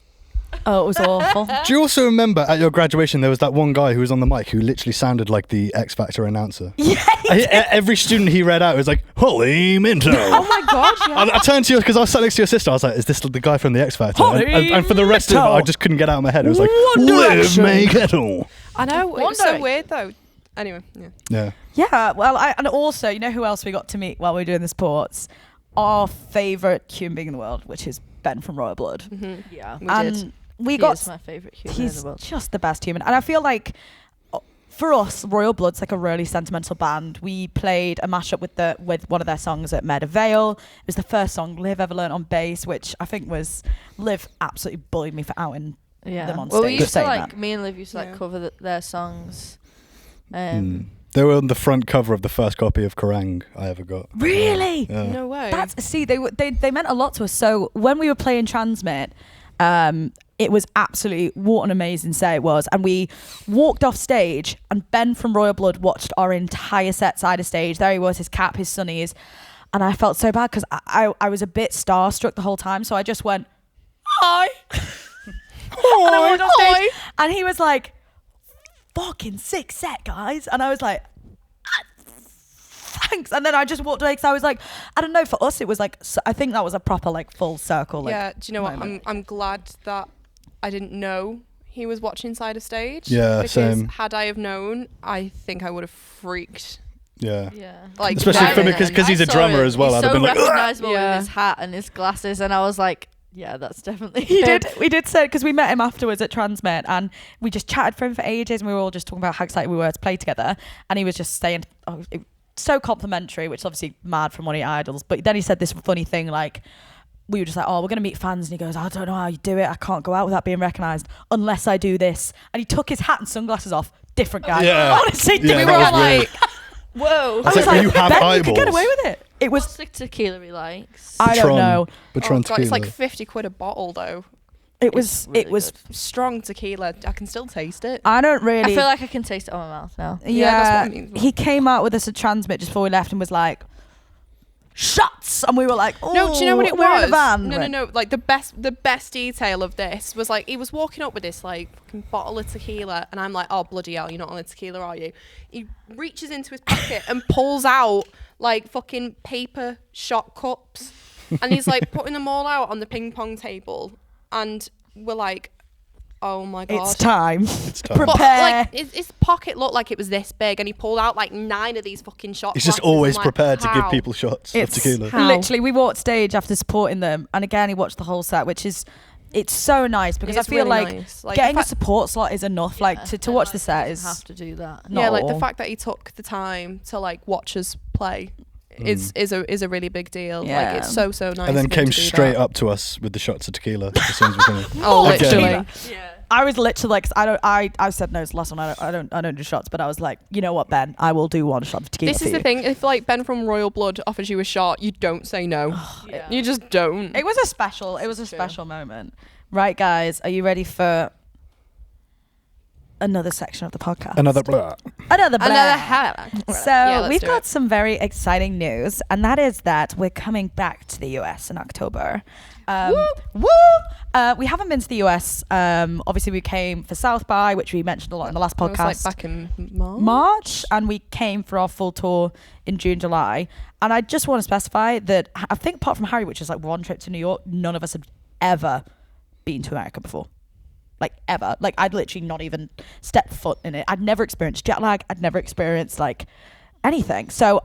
[SPEAKER 3] Oh, it was awful.
[SPEAKER 4] do you also remember at your graduation there was that one guy who was on the mic who literally sounded like the X Factor announcer?
[SPEAKER 3] Yeah.
[SPEAKER 4] Every student he read out was like, Holly Minto.
[SPEAKER 5] oh my god, yeah.
[SPEAKER 4] I turned to you because I was sat next to your sister. I was like, "Is this the guy from the X Factor?"
[SPEAKER 3] Holly
[SPEAKER 4] And for the rest of it,
[SPEAKER 3] Minto.
[SPEAKER 4] I just couldn't get out of my head. It was like,
[SPEAKER 3] One
[SPEAKER 4] "Live
[SPEAKER 3] Direction."
[SPEAKER 4] make it all."
[SPEAKER 5] I know, it
[SPEAKER 2] One
[SPEAKER 5] was so
[SPEAKER 2] Direction.
[SPEAKER 5] weird though. Anyway, yeah.
[SPEAKER 4] Yeah.
[SPEAKER 3] Yeah, well, and also, you know who else we got to meet while we were doing the sports? Our favourite human being in the world, which is Ben from Royal Blood.
[SPEAKER 5] Mm-hmm.
[SPEAKER 2] Yeah.
[SPEAKER 5] We
[SPEAKER 3] and
[SPEAKER 5] did.
[SPEAKER 3] we
[SPEAKER 2] He
[SPEAKER 3] got
[SPEAKER 2] is my favourite human in
[SPEAKER 3] he's
[SPEAKER 2] the world.
[SPEAKER 3] just the best human, and I feel like for us, Royal Blood's like a really sentimental band. We played a mashup with one of their songs at Maida Vale. It was the first song Liv ever learned on bass, which I think was Liv absolutely bullied me for outing them on
[SPEAKER 2] well,
[SPEAKER 3] stage.
[SPEAKER 2] we used to
[SPEAKER 3] saying that.
[SPEAKER 2] me and Liv used to like cover their songs.
[SPEAKER 4] They were on the front cover of the first copy of Kerrang! I ever got.
[SPEAKER 3] Really?
[SPEAKER 4] Yeah.
[SPEAKER 5] No way.
[SPEAKER 3] They meant a lot to us. So when we were playing Transmit, it was absolutely what an amazing set it was. And we walked off stage, and Ben from Royal Blood watched our entire set side of stage. There he was, his cap, his sunnies, and I felt so bad because I was a bit starstruck the whole time. So I just went, hi. And I walked off stage, and he was like, fucking sick set, guys. And I was like, thanks. And then I just walked away because I was like, I don't know, for us it was like, I think that was a proper like full circle. Like,
[SPEAKER 5] yeah, do you know
[SPEAKER 3] moment.
[SPEAKER 5] what? I'm glad that I didn't know he was watching side of stage.
[SPEAKER 4] Yeah,
[SPEAKER 5] because
[SPEAKER 4] same.
[SPEAKER 5] had I have known, I think I would have freaked.
[SPEAKER 4] Yeah.
[SPEAKER 5] Like,
[SPEAKER 4] especially for me
[SPEAKER 5] very-
[SPEAKER 4] because he's a
[SPEAKER 2] saw
[SPEAKER 4] drummer
[SPEAKER 2] it.
[SPEAKER 4] as well.
[SPEAKER 2] He's
[SPEAKER 4] I'd have
[SPEAKER 2] so
[SPEAKER 4] been like,
[SPEAKER 2] recognisable
[SPEAKER 5] Yeah.
[SPEAKER 2] with his hat and his glasses, and I was like, yeah, that's definitely
[SPEAKER 3] we did say, because we met him afterwards at Transmit, and we just chatted for him for ages, and we were all just talking about how excited we were to play together, and he was just saying, so complimentary, which is obviously mad from one of your idols. But then he said this funny thing, like, we were just like, oh, we're going to meet fans, and he goes, I don't know how you do it, I can't go out without being recognised unless I do this. And he took his hat and sunglasses off. Different guy.
[SPEAKER 4] Yeah.
[SPEAKER 3] Honestly,
[SPEAKER 4] Yeah,
[SPEAKER 3] we
[SPEAKER 4] that
[SPEAKER 3] were
[SPEAKER 4] was
[SPEAKER 3] all like,
[SPEAKER 2] whoa.
[SPEAKER 4] I was like, well, you have
[SPEAKER 3] Ben,
[SPEAKER 4] eyeballs.
[SPEAKER 3] you could get away with it. It was,
[SPEAKER 2] What's the tequila he likes?
[SPEAKER 3] I don't know.
[SPEAKER 4] Patron
[SPEAKER 5] Oh God, it's like
[SPEAKER 4] tequila.
[SPEAKER 5] £50 a bottle though.
[SPEAKER 3] It was,
[SPEAKER 2] really
[SPEAKER 3] it was,
[SPEAKER 2] good.
[SPEAKER 5] Strong tequila. I can still taste it.
[SPEAKER 3] I don't really.
[SPEAKER 2] I feel like I can taste it on my mouth now.
[SPEAKER 5] Yeah, that's
[SPEAKER 3] Yeah,
[SPEAKER 5] what I mean.
[SPEAKER 3] he came out with us at Transmit just before we left and was like, shots, and we were like, oh,
[SPEAKER 5] No, do you know what it
[SPEAKER 3] we're
[SPEAKER 5] was?
[SPEAKER 3] in the van.
[SPEAKER 5] No. Like the best detail of this was like he was walking up with this like fucking bottle of tequila, and I'm like, oh bloody hell, you're not on the tequila, are you? He reaches into his pocket and pulls out like fucking paper shot cups, and he's like putting them all out on the ping pong table, and we're like, oh my god,
[SPEAKER 3] It's time.
[SPEAKER 4] It's time.
[SPEAKER 3] Prepare.
[SPEAKER 5] But like his pocket looked like it was this big, and he pulled out like 9 of these fucking shot
[SPEAKER 4] He's just
[SPEAKER 5] glasses.
[SPEAKER 4] always
[SPEAKER 5] I'm like,
[SPEAKER 4] prepared to give
[SPEAKER 5] how?
[SPEAKER 4] people shots
[SPEAKER 3] It's
[SPEAKER 4] of tequila.
[SPEAKER 5] How?
[SPEAKER 3] literally, we walked stage after supporting them, and again, he watched the whole set, which is, it's so nice because
[SPEAKER 5] It
[SPEAKER 3] I
[SPEAKER 5] is
[SPEAKER 3] feel
[SPEAKER 5] really
[SPEAKER 3] like
[SPEAKER 5] nice. Like,
[SPEAKER 3] getting
[SPEAKER 5] the
[SPEAKER 3] a support slot is enough. Like to watch the set is
[SPEAKER 2] have to do that.
[SPEAKER 3] not
[SPEAKER 5] yeah,
[SPEAKER 3] at
[SPEAKER 5] like the
[SPEAKER 3] all.
[SPEAKER 5] fact that he took the time to like watch us play is a really big deal.
[SPEAKER 3] Yeah.
[SPEAKER 5] Like it's so nice.
[SPEAKER 4] And then
[SPEAKER 5] of him
[SPEAKER 4] came
[SPEAKER 5] to do
[SPEAKER 4] straight
[SPEAKER 5] that.
[SPEAKER 4] up to us with the shots of tequila as soon as we finished.
[SPEAKER 5] Oh,
[SPEAKER 4] Again.
[SPEAKER 5] literally.
[SPEAKER 2] Yeah.
[SPEAKER 3] I was literally like, I said no, it's the last one. I don't do shots, but I was like, you know what, Ben, I will do one shot of tequila.
[SPEAKER 5] This
[SPEAKER 3] for
[SPEAKER 5] is the
[SPEAKER 3] you.
[SPEAKER 5] thing. If like Ben from Royal Blood offers you a shot, you don't say no.
[SPEAKER 2] Yeah.
[SPEAKER 5] You just don't.
[SPEAKER 3] It was a special. It was a special moment. Right, guys, are you ready for another section of the podcast?
[SPEAKER 4] Another blah.
[SPEAKER 3] Another blah. So
[SPEAKER 5] Yeah, let's
[SPEAKER 3] we've
[SPEAKER 5] do
[SPEAKER 3] got
[SPEAKER 5] it.
[SPEAKER 3] some very exciting news, and that is that we're coming back to the US in October. Woo! We haven't been to the US. Obviously, we came for South by, which we mentioned a lot in the last
[SPEAKER 5] It was
[SPEAKER 3] podcast.
[SPEAKER 5] like back in
[SPEAKER 3] March, and we came for our full tour in June, July. And I just want to specify that I think apart from Harry, which is like one trip to New York, none of us had ever been to America before. Like ever. Like I'd literally not even stepped foot in it. I'd never experienced jet lag. I'd never experienced like anything. So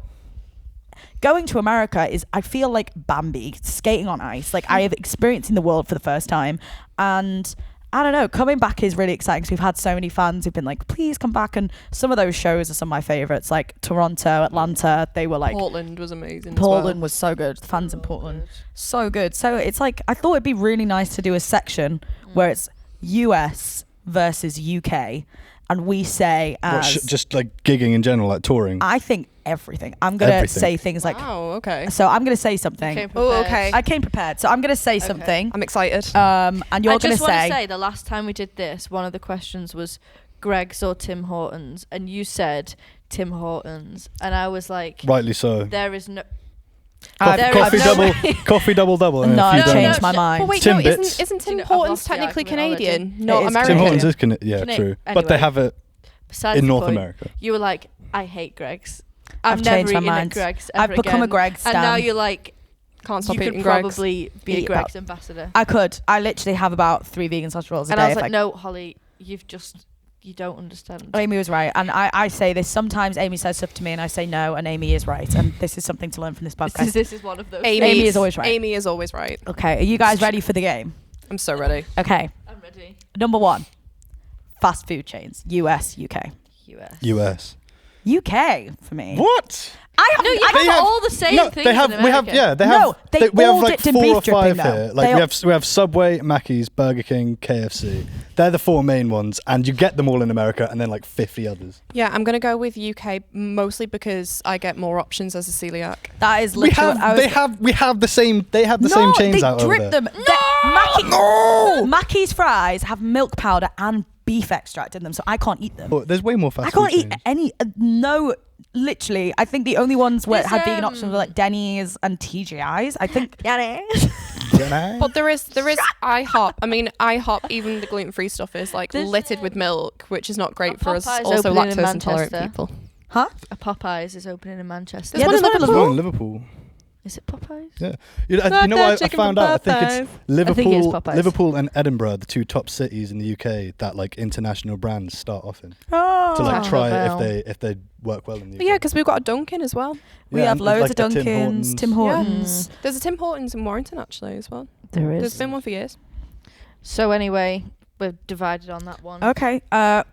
[SPEAKER 3] going to America is, I feel like Bambi skating on ice. Like I have experiencing the world for the first time, and I don't know, coming back is really exciting because we've had so many fans who've been like, please come back. And some of those shows are some of my favorites, like Toronto, Atlanta. They were like,
[SPEAKER 5] Portland was amazing.
[SPEAKER 3] Portland was so good. The fans in Portland, so good. So it's like, I thought it'd be really nice to do a section where it's US versus UK, and we say as
[SPEAKER 4] Just like gigging in general, like touring.
[SPEAKER 3] I think everything. I'm gonna
[SPEAKER 4] Everything.
[SPEAKER 3] say things like,
[SPEAKER 5] Oh, okay.
[SPEAKER 3] so I'm gonna say something.
[SPEAKER 2] Came
[SPEAKER 5] Oh,
[SPEAKER 2] prepared.
[SPEAKER 5] okay.
[SPEAKER 3] I came prepared, so I'm gonna say something.
[SPEAKER 5] I'm excited.
[SPEAKER 3] And you're
[SPEAKER 2] I
[SPEAKER 3] gonna
[SPEAKER 2] just want to
[SPEAKER 3] say,
[SPEAKER 2] say the last time we did this, one of the questions was Greg's or Tim Hortons, and you said Tim Hortons, and I was like,
[SPEAKER 4] Rightly so.
[SPEAKER 2] there is no.
[SPEAKER 3] I've-
[SPEAKER 4] Coffee
[SPEAKER 2] no
[SPEAKER 4] double,
[SPEAKER 2] way.
[SPEAKER 4] coffee double. And
[SPEAKER 3] No,
[SPEAKER 4] if you
[SPEAKER 3] I've
[SPEAKER 4] don't-
[SPEAKER 3] changed my mind.
[SPEAKER 5] But wait, no,
[SPEAKER 4] Timbits.
[SPEAKER 5] isn't
[SPEAKER 2] Do
[SPEAKER 5] Tim
[SPEAKER 2] you know, I've
[SPEAKER 5] Hortons
[SPEAKER 2] lost the
[SPEAKER 5] technically
[SPEAKER 2] argument already.
[SPEAKER 5] Canadian,
[SPEAKER 3] It
[SPEAKER 5] not
[SPEAKER 3] is
[SPEAKER 5] American?
[SPEAKER 4] Tim Hortons is yeah,
[SPEAKER 2] Cana-
[SPEAKER 4] true.
[SPEAKER 2] anyway.
[SPEAKER 4] But they have it
[SPEAKER 2] Besides
[SPEAKER 4] in
[SPEAKER 2] the
[SPEAKER 4] North
[SPEAKER 2] point,
[SPEAKER 4] America.
[SPEAKER 2] You were like, I hate Greg's.
[SPEAKER 3] I've
[SPEAKER 2] I'm never
[SPEAKER 3] changed my
[SPEAKER 2] eating
[SPEAKER 3] mind.
[SPEAKER 2] at Greg's
[SPEAKER 3] I've
[SPEAKER 2] ever
[SPEAKER 3] become a
[SPEAKER 2] again.
[SPEAKER 3] Greg's
[SPEAKER 2] And now
[SPEAKER 3] stan.
[SPEAKER 2] you're like,
[SPEAKER 5] Can't stop
[SPEAKER 2] you could
[SPEAKER 5] eating Greg's.
[SPEAKER 2] probably be a
[SPEAKER 3] Eat
[SPEAKER 2] Greg's ambassador.
[SPEAKER 3] I could. I literally have about 3 vegan sausage rolls a
[SPEAKER 2] And
[SPEAKER 3] day.
[SPEAKER 2] I was
[SPEAKER 3] if
[SPEAKER 2] like, no, Holly, you don't understand.
[SPEAKER 3] Amy was right, and I say this sometimes. Amy says stuff to me, and I say no, and Amy is right, and this is something to learn from this podcast.
[SPEAKER 2] This is one of those.
[SPEAKER 3] Amy is always right.
[SPEAKER 5] Amy is always right.
[SPEAKER 3] Okay, are you guys ready for the game?
[SPEAKER 5] I'm so ready.
[SPEAKER 3] Okay,
[SPEAKER 2] I'm ready.
[SPEAKER 3] number 1, fast food chains, US, UK.
[SPEAKER 4] US.
[SPEAKER 3] UK for me.
[SPEAKER 4] What?
[SPEAKER 2] No, you have all the same things.
[SPEAKER 4] They have.
[SPEAKER 2] in
[SPEAKER 4] We have.
[SPEAKER 2] America.
[SPEAKER 4] Yeah, they have.
[SPEAKER 3] No, they
[SPEAKER 4] we have
[SPEAKER 3] all
[SPEAKER 4] like
[SPEAKER 3] dipped in
[SPEAKER 4] 4
[SPEAKER 3] beef
[SPEAKER 4] or 5
[SPEAKER 3] dripping,
[SPEAKER 4] here.
[SPEAKER 3] though.
[SPEAKER 4] Like
[SPEAKER 3] They
[SPEAKER 4] we have Subway, Mackey's, Burger King, KFC. They're the 4 main ones, and you get them all in America, and then like 50 others.
[SPEAKER 5] Yeah, I'm gonna go with UK mostly because I get more options as a celiac.
[SPEAKER 3] That is
[SPEAKER 4] We
[SPEAKER 3] literally.
[SPEAKER 4] have. We have the same. They have the same chains out over there.
[SPEAKER 3] They drip them. Mackey's fries have milk powder and beef extract in them, so I can't eat them.
[SPEAKER 4] Oh, there's way more fast
[SPEAKER 3] I can't
[SPEAKER 4] food
[SPEAKER 3] eat
[SPEAKER 4] chains.
[SPEAKER 3] any. No, literally. I think the only ones where it had vegan
[SPEAKER 2] There's,
[SPEAKER 3] options were like Denny's and TGI's. I think.
[SPEAKER 5] But there is IHOP. I mean, IHOP, even the gluten-free stuff is like
[SPEAKER 2] There's,
[SPEAKER 5] littered with milk, which is not great for us.
[SPEAKER 2] Popeyes
[SPEAKER 5] Also,
[SPEAKER 2] opening in
[SPEAKER 5] lactose intolerant
[SPEAKER 2] Manchester.
[SPEAKER 5] people.
[SPEAKER 3] Huh?
[SPEAKER 2] A Popeyes is opening in Manchester.
[SPEAKER 3] Yeah, there's one in
[SPEAKER 4] There's one in Liverpool.
[SPEAKER 2] Is it Popeyes?
[SPEAKER 4] Yeah. You know what I found out? I think it's
[SPEAKER 2] think it is Popeyes.
[SPEAKER 4] Liverpool and Edinburgh, the 2 top cities in the UK that like international brands start off in
[SPEAKER 3] Oh.
[SPEAKER 4] to like
[SPEAKER 2] Taco
[SPEAKER 4] try
[SPEAKER 2] Bell.
[SPEAKER 4] if they work well in the UK.
[SPEAKER 5] But yeah, because we've got a Dunkin' as well.
[SPEAKER 3] We
[SPEAKER 4] Yeah,
[SPEAKER 3] have
[SPEAKER 4] and,
[SPEAKER 3] loads
[SPEAKER 4] like,
[SPEAKER 3] of
[SPEAKER 4] the
[SPEAKER 3] Dunkins, Tim Hortons.
[SPEAKER 5] There's a Tim Hortons in Warrington actually as well.
[SPEAKER 2] There is.
[SPEAKER 5] There's been one for years.
[SPEAKER 2] So anyway, we're divided on that one.
[SPEAKER 3] Okay,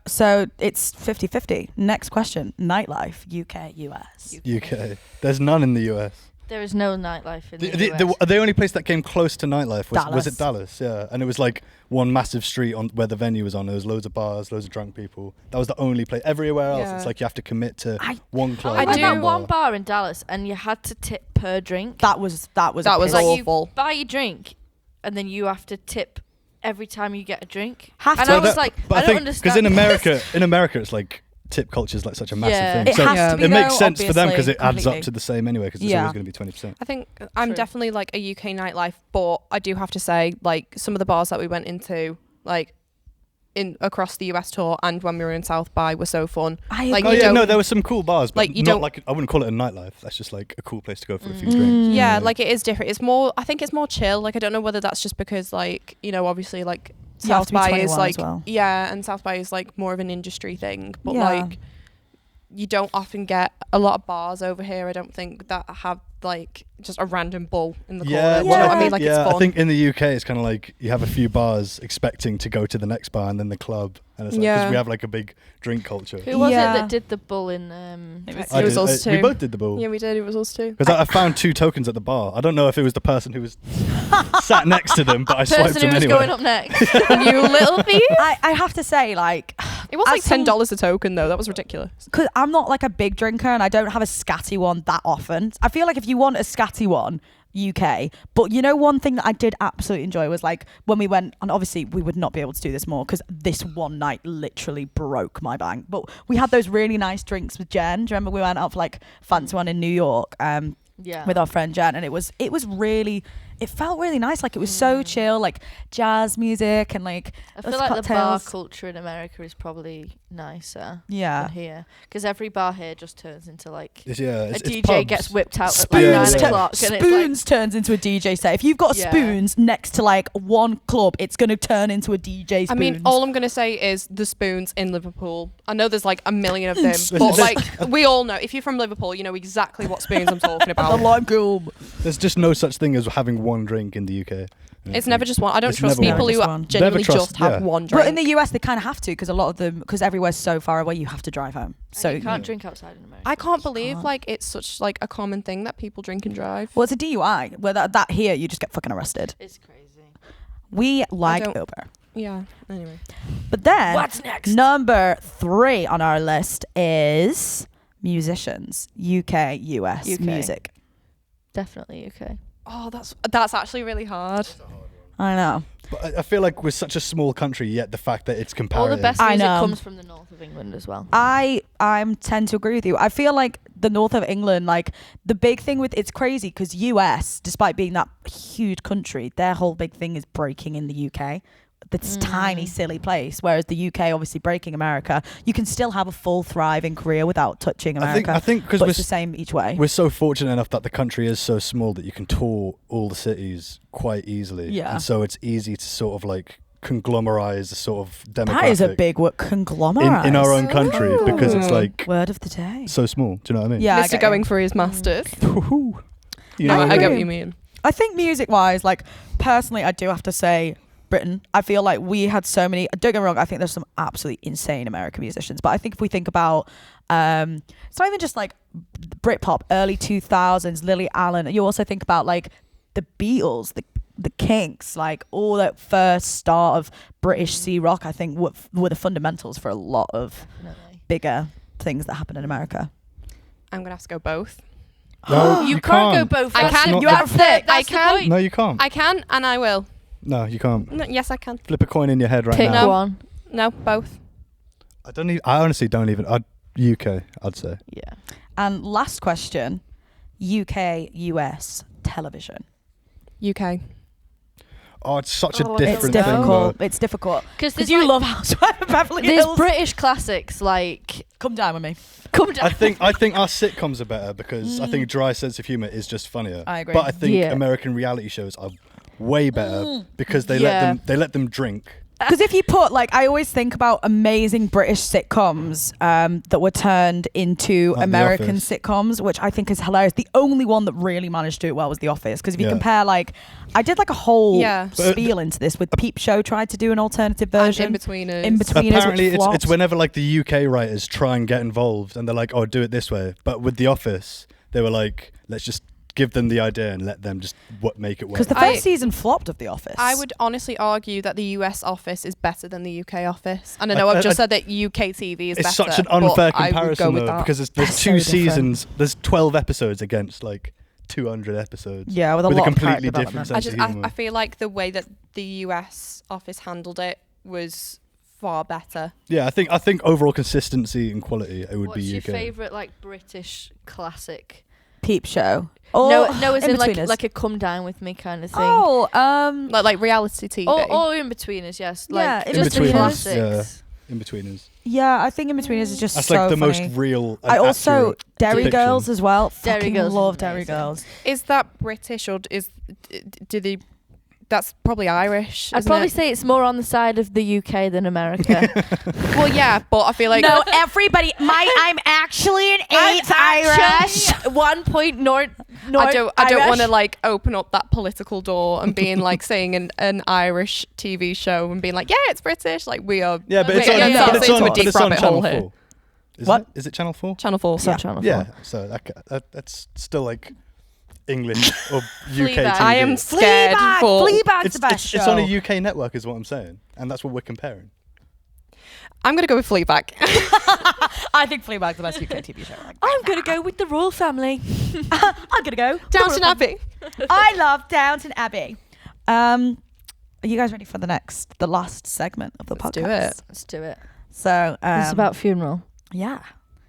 [SPEAKER 3] so it's 50-50. Next question. Nightlife, UK, US.
[SPEAKER 4] UK. There's none in the US.
[SPEAKER 2] There is no nightlife in the US.
[SPEAKER 4] The only place that came close to nightlife was it
[SPEAKER 3] Dallas.
[SPEAKER 4] Dallas, yeah. And it was like one massive street on where the venue was on. There was loads of bars, loads of drunk people. That was the only place. Everywhere else,
[SPEAKER 5] Yeah.
[SPEAKER 4] it's like you have to commit to one club.
[SPEAKER 2] I went
[SPEAKER 5] do-
[SPEAKER 2] that one bar in Dallas and you had to tip per drink.
[SPEAKER 3] That was
[SPEAKER 5] That was
[SPEAKER 2] like
[SPEAKER 5] awful.
[SPEAKER 2] you buy your drink and then you have to tip every time you get a drink.
[SPEAKER 3] Have
[SPEAKER 2] and
[SPEAKER 3] to.
[SPEAKER 2] I was like, I don't
[SPEAKER 4] because
[SPEAKER 2] understand.
[SPEAKER 4] in America, it's like tip culture is like such a massive
[SPEAKER 2] Yeah.
[SPEAKER 4] thing.
[SPEAKER 3] It
[SPEAKER 4] So
[SPEAKER 3] has to be,
[SPEAKER 4] it makes
[SPEAKER 3] though,
[SPEAKER 4] sense for them because
[SPEAKER 3] obviously,
[SPEAKER 4] it adds up
[SPEAKER 3] completely.
[SPEAKER 4] to the same anyway. Because it's
[SPEAKER 3] Yeah.
[SPEAKER 4] always going to be 20%.
[SPEAKER 5] I think I'm
[SPEAKER 2] True.
[SPEAKER 5] definitely like a UK nightlife, but I do have to say, like some of the bars that we went into, like in across the US tour and when we were in South by, were so fun. Like,
[SPEAKER 4] Oh
[SPEAKER 5] you
[SPEAKER 4] yeah,
[SPEAKER 5] don't-
[SPEAKER 4] no, there were some cool bars, but
[SPEAKER 5] like, you
[SPEAKER 4] not
[SPEAKER 5] don't-
[SPEAKER 4] like I wouldn't call it a nightlife. That's just like a cool place to go for a few drinks.
[SPEAKER 5] Yeah, like it is different. It's more. I think it's more chill. Like I don't know whether that's just because like obviously like
[SPEAKER 3] You have
[SPEAKER 5] South
[SPEAKER 3] to be
[SPEAKER 5] by
[SPEAKER 3] 21
[SPEAKER 5] is
[SPEAKER 3] as
[SPEAKER 5] like
[SPEAKER 3] well.
[SPEAKER 5] and South by is like more of an industry thing. But
[SPEAKER 3] Yeah.
[SPEAKER 5] like you don't often get a lot of bars over here. I don't think that have like just a random bull in the
[SPEAKER 4] Yeah,
[SPEAKER 5] corner. Do you know what I mean? Like
[SPEAKER 4] yeah,
[SPEAKER 5] it's fun.
[SPEAKER 4] I think in the UK it's kind of like you have a few bars expecting to go to the next bar and then the club, and it's like because
[SPEAKER 5] Yeah.
[SPEAKER 4] we have like a big drink culture.
[SPEAKER 2] Who was
[SPEAKER 3] Yeah.
[SPEAKER 2] it that did the bull in
[SPEAKER 3] It was-
[SPEAKER 4] I
[SPEAKER 5] It was
[SPEAKER 4] did-
[SPEAKER 5] us
[SPEAKER 4] We
[SPEAKER 5] too.
[SPEAKER 4] both did the ball.
[SPEAKER 5] Yeah, we did. It was us too.
[SPEAKER 4] Because I found 2 tokens at the bar. I don't know if it was the person who was sat next to them, but I swiped
[SPEAKER 2] person
[SPEAKER 4] them
[SPEAKER 2] who was
[SPEAKER 4] anyway.
[SPEAKER 2] going up next?
[SPEAKER 5] You little thief.
[SPEAKER 3] I have to say, like,
[SPEAKER 5] It was
[SPEAKER 3] as
[SPEAKER 5] like $10 a token though. That was ridiculous.
[SPEAKER 3] because I'm not like a big drinker and I don't have a scatty one that often. I feel like if you want a scatty one, UK. But you know, one thing that I did absolutely enjoy was like when we went, and obviously we would not be able to do this more because this one night literally broke my bank. But we had those really nice drinks with Jen. Do you remember we went out for like fancy one in New York?
[SPEAKER 2] Yeah.
[SPEAKER 3] With our friend Jen, and it felt really nice. Like it was so chill, like jazz music and like
[SPEAKER 2] I feel
[SPEAKER 3] those
[SPEAKER 2] like the bar
[SPEAKER 3] cocktails.
[SPEAKER 2] culture in America is probably nicer
[SPEAKER 3] Yeah.
[SPEAKER 2] than here, because every bar here just turns into like
[SPEAKER 4] It's
[SPEAKER 2] a
[SPEAKER 4] it's
[SPEAKER 2] DJ
[SPEAKER 4] pubs.
[SPEAKER 2] gets whipped out at like
[SPEAKER 3] Spoons,
[SPEAKER 2] 9
[SPEAKER 4] Yeah.
[SPEAKER 2] o'clock, and
[SPEAKER 3] Spoons turns into a DJ set. If you've got
[SPEAKER 2] Yeah.
[SPEAKER 3] Spoons next to like one club, it's going to turn into a DJ Spoons.
[SPEAKER 5] I mean, all I'm going to say is the Spoons in Liverpool. I know there's like a million of them,
[SPEAKER 3] Spoons.
[SPEAKER 5] but like we all know, if you're from Liverpool, you know exactly what Spoons I'm talking
[SPEAKER 3] the
[SPEAKER 5] about.
[SPEAKER 3] lime club.
[SPEAKER 4] There's just no such thing as having one drink in the UK.
[SPEAKER 5] It's never just one. I don't
[SPEAKER 4] It's
[SPEAKER 5] trust
[SPEAKER 4] never
[SPEAKER 5] people
[SPEAKER 3] one.
[SPEAKER 5] who
[SPEAKER 3] Never just one.
[SPEAKER 5] genuinely
[SPEAKER 4] Never trust-
[SPEAKER 5] just have
[SPEAKER 4] yeah.
[SPEAKER 5] one drink.
[SPEAKER 3] But in the US, they kind of have to because a lot of them, because everywhere's so far away, you have to drive home. So
[SPEAKER 2] you can't drink outside in America.
[SPEAKER 5] I can't believe
[SPEAKER 3] can't.
[SPEAKER 5] like it's such like a common thing that people drink and drive.
[SPEAKER 3] Well, it's a DUI. Where that here, you just get fucking arrested.
[SPEAKER 2] It's crazy.
[SPEAKER 3] We like
[SPEAKER 5] don't-
[SPEAKER 3] Uber.
[SPEAKER 5] Yeah. Anyway.
[SPEAKER 3] But then,
[SPEAKER 2] What's next?
[SPEAKER 3] number 3 on our list is musicians. UK, US
[SPEAKER 2] UK.
[SPEAKER 3] music.
[SPEAKER 2] Definitely UK.
[SPEAKER 5] Oh, that's actually really hard.
[SPEAKER 3] I know.
[SPEAKER 4] But I feel like we're such a small country, yet the fact that it's
[SPEAKER 2] All
[SPEAKER 4] comparative.
[SPEAKER 2] the best
[SPEAKER 3] I
[SPEAKER 2] music
[SPEAKER 3] know.
[SPEAKER 2] comes from the north of England as well.
[SPEAKER 3] I tend to agree with you. I feel like the north of England, like the big thing with it's crazy because US, despite being that huge country, their whole big thing is breaking in the UK. This tiny, silly place. Whereas the UK, obviously breaking America, you can still have a full thriving career without touching America.
[SPEAKER 4] I think because
[SPEAKER 3] but
[SPEAKER 4] we're
[SPEAKER 3] it's the same each way.
[SPEAKER 4] we're so fortunate enough that the country is so small that you can tour all the cities quite easily.
[SPEAKER 3] Yeah.
[SPEAKER 4] And so it's easy to sort of like conglomerize a sort of demographic
[SPEAKER 3] That is a big word, conglomerate.
[SPEAKER 4] in our own country because it's like
[SPEAKER 3] Word of the day.
[SPEAKER 4] so small. Do you know what I mean?
[SPEAKER 3] Yeah, I
[SPEAKER 5] Mr.
[SPEAKER 3] get
[SPEAKER 5] going
[SPEAKER 3] you.
[SPEAKER 5] for his masters.
[SPEAKER 4] You
[SPEAKER 5] No,
[SPEAKER 4] know what
[SPEAKER 5] I get
[SPEAKER 3] agree.
[SPEAKER 5] what you mean.
[SPEAKER 3] I think music-wise, like personally, I do have to say Britain. I feel like we had so many. Don't get me wrong. I think there's some absolutely insane American musicians, but I think if we think about, it's not even just like Britpop, early 2000s, Lily Allen. You also think about like the Beatles, the Kinks, like all that first start of British sea rock. I think were the fundamentals for a lot of bigger things that happen in America.
[SPEAKER 5] I'm gonna have to go both.
[SPEAKER 4] No,
[SPEAKER 2] you can't go both.
[SPEAKER 5] I can.
[SPEAKER 3] You have to.
[SPEAKER 5] I can.
[SPEAKER 4] No, you can't.
[SPEAKER 5] I can, and I will.
[SPEAKER 4] No, you can't.
[SPEAKER 5] No, yes, I can.
[SPEAKER 4] Flip a coin in your head right
[SPEAKER 2] Pick
[SPEAKER 4] now.
[SPEAKER 2] one.
[SPEAKER 5] No, both.
[SPEAKER 4] I honestly don't even. UK, I'd say.
[SPEAKER 2] Yeah.
[SPEAKER 3] And last question: UK, US television.
[SPEAKER 5] UK.
[SPEAKER 4] Oh, it's such a
[SPEAKER 2] Oh,
[SPEAKER 4] different
[SPEAKER 3] It's
[SPEAKER 4] thing.
[SPEAKER 3] difficult.
[SPEAKER 4] Though.
[SPEAKER 3] It's difficult
[SPEAKER 2] Because
[SPEAKER 3] because you love Housewives of Beverly
[SPEAKER 2] there's
[SPEAKER 3] Hills.
[SPEAKER 2] British classics like
[SPEAKER 3] Come down with me.
[SPEAKER 2] Come Down.
[SPEAKER 4] I think our sitcoms are better because I think dry sense of humor is just funnier.
[SPEAKER 3] I agree.
[SPEAKER 4] But I think
[SPEAKER 2] Yeah.
[SPEAKER 4] American reality shows are way better because they
[SPEAKER 2] Yeah.
[SPEAKER 4] let them drink.
[SPEAKER 3] Because if you put, like, I always think about amazing British sitcoms that were turned into
[SPEAKER 4] Like The
[SPEAKER 3] American
[SPEAKER 4] Office.
[SPEAKER 3] sitcoms, which I think is hilarious. The only one that really managed to do it well was The Office. Because if you
[SPEAKER 4] Yeah.
[SPEAKER 3] compare, like, I did like a whole
[SPEAKER 5] Yeah.
[SPEAKER 3] spiel into this with Peep Show tried to do an alternative
[SPEAKER 5] And
[SPEAKER 3] version.
[SPEAKER 5] In-betweeners.
[SPEAKER 3] In-betweeners,
[SPEAKER 4] Apparently,
[SPEAKER 3] which
[SPEAKER 4] it's
[SPEAKER 3] flopped.
[SPEAKER 4] whenever like the UK writers try and get involved and they're like, "Oh, do it this way." But with The Office, they were like, "Let's just give them the idea and let them just make it work."
[SPEAKER 3] Because the
[SPEAKER 5] I-
[SPEAKER 3] first season flopped of The Office.
[SPEAKER 5] I would honestly argue that the US office is better than the UK office. And I
[SPEAKER 4] I-
[SPEAKER 5] know I've
[SPEAKER 4] I-
[SPEAKER 5] just said that UK TV is
[SPEAKER 4] it's
[SPEAKER 5] better.
[SPEAKER 4] such an unfair
[SPEAKER 5] but I would go
[SPEAKER 4] comparison
[SPEAKER 5] with
[SPEAKER 4] though,
[SPEAKER 5] that.
[SPEAKER 4] because there's
[SPEAKER 3] That's
[SPEAKER 4] two
[SPEAKER 3] so different.
[SPEAKER 4] seasons, there's 12 episodes against like 200 episodes.
[SPEAKER 3] Yeah, with a
[SPEAKER 4] with a
[SPEAKER 3] lot of
[SPEAKER 4] completely
[SPEAKER 3] character
[SPEAKER 4] different
[SPEAKER 3] development.
[SPEAKER 4] sense of humor.
[SPEAKER 5] I feel like the way that the US office handled it was far better.
[SPEAKER 4] Yeah, I think overall consistency and quality it would
[SPEAKER 2] What's
[SPEAKER 4] be
[SPEAKER 2] your
[SPEAKER 4] UK.
[SPEAKER 2] favourite like British classic?
[SPEAKER 3] Peep Show. Or
[SPEAKER 2] No, as in
[SPEAKER 3] In-Betweeners.
[SPEAKER 2] like a come down with me kind of thing.
[SPEAKER 3] Oh,
[SPEAKER 5] Like reality TV.
[SPEAKER 2] or in betweeners, yes.
[SPEAKER 3] Yeah,
[SPEAKER 2] Like
[SPEAKER 3] In
[SPEAKER 2] just the
[SPEAKER 3] Betweeners.
[SPEAKER 2] classics.
[SPEAKER 4] In-betweeners.
[SPEAKER 3] yeah, I think In-Betweeners is just
[SPEAKER 4] That's
[SPEAKER 3] so
[SPEAKER 4] like the
[SPEAKER 3] funny.
[SPEAKER 4] most real and
[SPEAKER 3] I also
[SPEAKER 4] accurate
[SPEAKER 3] Derry
[SPEAKER 4] depiction.
[SPEAKER 3] Girls as well.
[SPEAKER 2] Derry
[SPEAKER 3] Fucking
[SPEAKER 2] Girls is
[SPEAKER 3] love Derry
[SPEAKER 2] amazing.
[SPEAKER 3] Girls.
[SPEAKER 5] Is that British or do they? That's probably Irish.
[SPEAKER 2] I'd
[SPEAKER 5] isn't
[SPEAKER 2] probably
[SPEAKER 5] it?
[SPEAKER 2] say it's more on the side of the UK than America.
[SPEAKER 5] Well, yeah, but I feel like
[SPEAKER 3] everybody. I'm actually an
[SPEAKER 2] I'm actually 1.0.
[SPEAKER 5] I don't want to like open up that political door and being like saying an Irish TV show and being like, yeah, it's British. Like we are.
[SPEAKER 4] Yeah, but it's
[SPEAKER 5] we're
[SPEAKER 4] on,
[SPEAKER 5] getting
[SPEAKER 4] but
[SPEAKER 5] ourselves
[SPEAKER 4] it's
[SPEAKER 5] into
[SPEAKER 4] on,
[SPEAKER 5] a
[SPEAKER 4] but
[SPEAKER 5] deep
[SPEAKER 4] it's on
[SPEAKER 5] rabbit
[SPEAKER 4] Channel
[SPEAKER 5] hole here.
[SPEAKER 4] 4. Is
[SPEAKER 3] What?
[SPEAKER 4] it? Is it Channel 4?
[SPEAKER 5] Channel 4.
[SPEAKER 3] Yeah.
[SPEAKER 2] Channel 4.
[SPEAKER 4] Yeah, so that's still like English or UK
[SPEAKER 2] Fleabag.
[SPEAKER 4] TV.
[SPEAKER 5] I am scared for.
[SPEAKER 3] Fleabag's
[SPEAKER 4] It's,
[SPEAKER 3] the best
[SPEAKER 4] it's,
[SPEAKER 3] show.
[SPEAKER 4] it's on a UK network is what I'm saying. And that's what we're comparing.
[SPEAKER 5] I'm gonna go with Fleabag.
[SPEAKER 3] I think Fleabag's the best UK TV show. Like,
[SPEAKER 2] I'm going to go with the royal family.
[SPEAKER 3] I'm gonna go
[SPEAKER 5] Downton Abbey.
[SPEAKER 3] I love Downton Abbey. Are you guys ready for the last segment of the
[SPEAKER 5] Let's
[SPEAKER 3] podcast?
[SPEAKER 5] do it.
[SPEAKER 2] Let's do it.
[SPEAKER 3] So
[SPEAKER 2] This is about funeral.
[SPEAKER 3] yeah,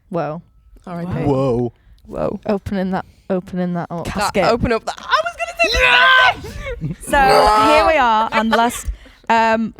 [SPEAKER 2] Whoa.
[SPEAKER 5] All right.
[SPEAKER 3] Whoa.
[SPEAKER 4] Whoa.
[SPEAKER 2] Opening that up.
[SPEAKER 3] casket.
[SPEAKER 5] Open up that. I was gonna say
[SPEAKER 3] So here we are on the last.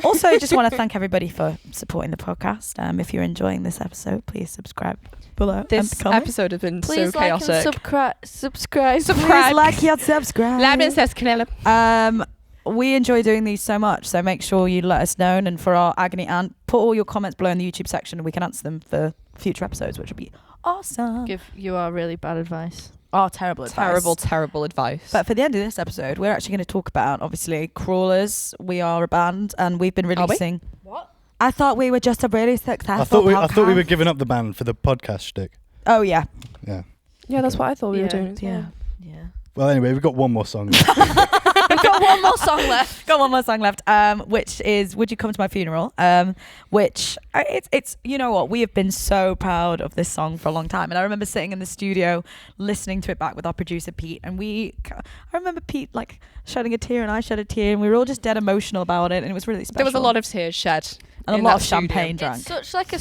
[SPEAKER 3] Also, just want to thank everybody for supporting the podcast. If you're enjoying this episode, please subscribe below.
[SPEAKER 5] This
[SPEAKER 3] and comment.
[SPEAKER 5] episode has been
[SPEAKER 2] Please
[SPEAKER 5] so
[SPEAKER 2] like and
[SPEAKER 5] chaotic.
[SPEAKER 2] subscribe.
[SPEAKER 3] Please like and subscribe.
[SPEAKER 5] Princess Canella.
[SPEAKER 3] We enjoy doing these so much, so make sure you let us know. And for our agony aunt, put all your comments below in the YouTube section, and we can answer them for future episodes, which would be awesome.
[SPEAKER 2] Give you our really bad advice.
[SPEAKER 3] Oh, terrible advice.
[SPEAKER 5] Terrible advice.
[SPEAKER 3] But for the end of this episode, we're actually going to talk about, obviously, Crawlers. We are a band, and we've been
[SPEAKER 5] we?
[SPEAKER 3] releasing.
[SPEAKER 2] What?
[SPEAKER 3] I thought we were just a really successful
[SPEAKER 4] I thought we
[SPEAKER 3] podcast.
[SPEAKER 4] were giving up the band for the podcast shtick.
[SPEAKER 3] Oh, yeah.
[SPEAKER 4] Yeah.
[SPEAKER 5] yeah, that's what I thought we were
[SPEAKER 2] Yeah,
[SPEAKER 5] doing. As well.
[SPEAKER 2] Yeah.
[SPEAKER 4] Well, anyway, we've got one more song.
[SPEAKER 2] We've got one more song left.
[SPEAKER 3] Got one more song left, which is "Would You Come to My Funeral?" Which it's you know what, we have been so proud of this song for a long time, and I remember sitting in the studio listening to it back with our producer Pete, and I remember Pete like shedding a tear, and I shed a tear, and we were all just dead emotional about it, and it was really special.
[SPEAKER 5] There was a lot of tears shed.
[SPEAKER 3] and a
[SPEAKER 5] in
[SPEAKER 3] lot
[SPEAKER 5] that
[SPEAKER 3] of
[SPEAKER 5] studio.
[SPEAKER 3] champagne drunk.
[SPEAKER 2] It's such like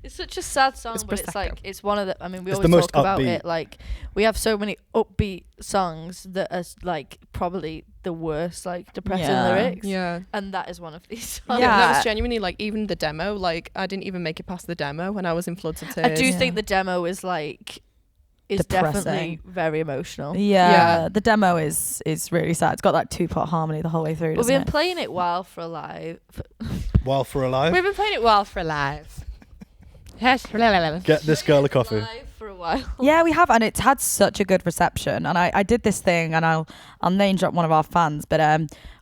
[SPEAKER 2] it's such a sad song,
[SPEAKER 5] It's
[SPEAKER 2] but it's
[SPEAKER 5] Prosecco.
[SPEAKER 2] like it's one of the. I mean, we
[SPEAKER 4] It's
[SPEAKER 2] always
[SPEAKER 4] the most
[SPEAKER 2] talk about
[SPEAKER 4] upbeat.
[SPEAKER 2] it. Like we have so many upbeat songs that are like probably the worst, like depressing
[SPEAKER 3] Yeah.
[SPEAKER 2] lyrics.
[SPEAKER 5] Yeah.
[SPEAKER 2] And that is one of these
[SPEAKER 5] Yeah,
[SPEAKER 2] songs.
[SPEAKER 5] that was genuinely like even the demo. Like I didn't even make it past the demo when I was in floods of tears.
[SPEAKER 2] I do
[SPEAKER 3] Yeah.
[SPEAKER 2] think the demo is like
[SPEAKER 3] Depressing.
[SPEAKER 2] definitely very emotional.
[SPEAKER 3] Yeah,
[SPEAKER 5] Yeah.
[SPEAKER 3] the demo is really sad. It's got that 2-part harmony the whole way through.
[SPEAKER 2] We've
[SPEAKER 3] Doesn't
[SPEAKER 2] been
[SPEAKER 3] it?
[SPEAKER 2] playing it while for alive.
[SPEAKER 4] While for alive,
[SPEAKER 5] We've been playing it well for live. Yes.
[SPEAKER 4] get this girl a coffee.
[SPEAKER 2] Live for a while.
[SPEAKER 3] Yeah, we have, and it's had such a good reception. And I did this thing, and I'll name drop one of our fans, but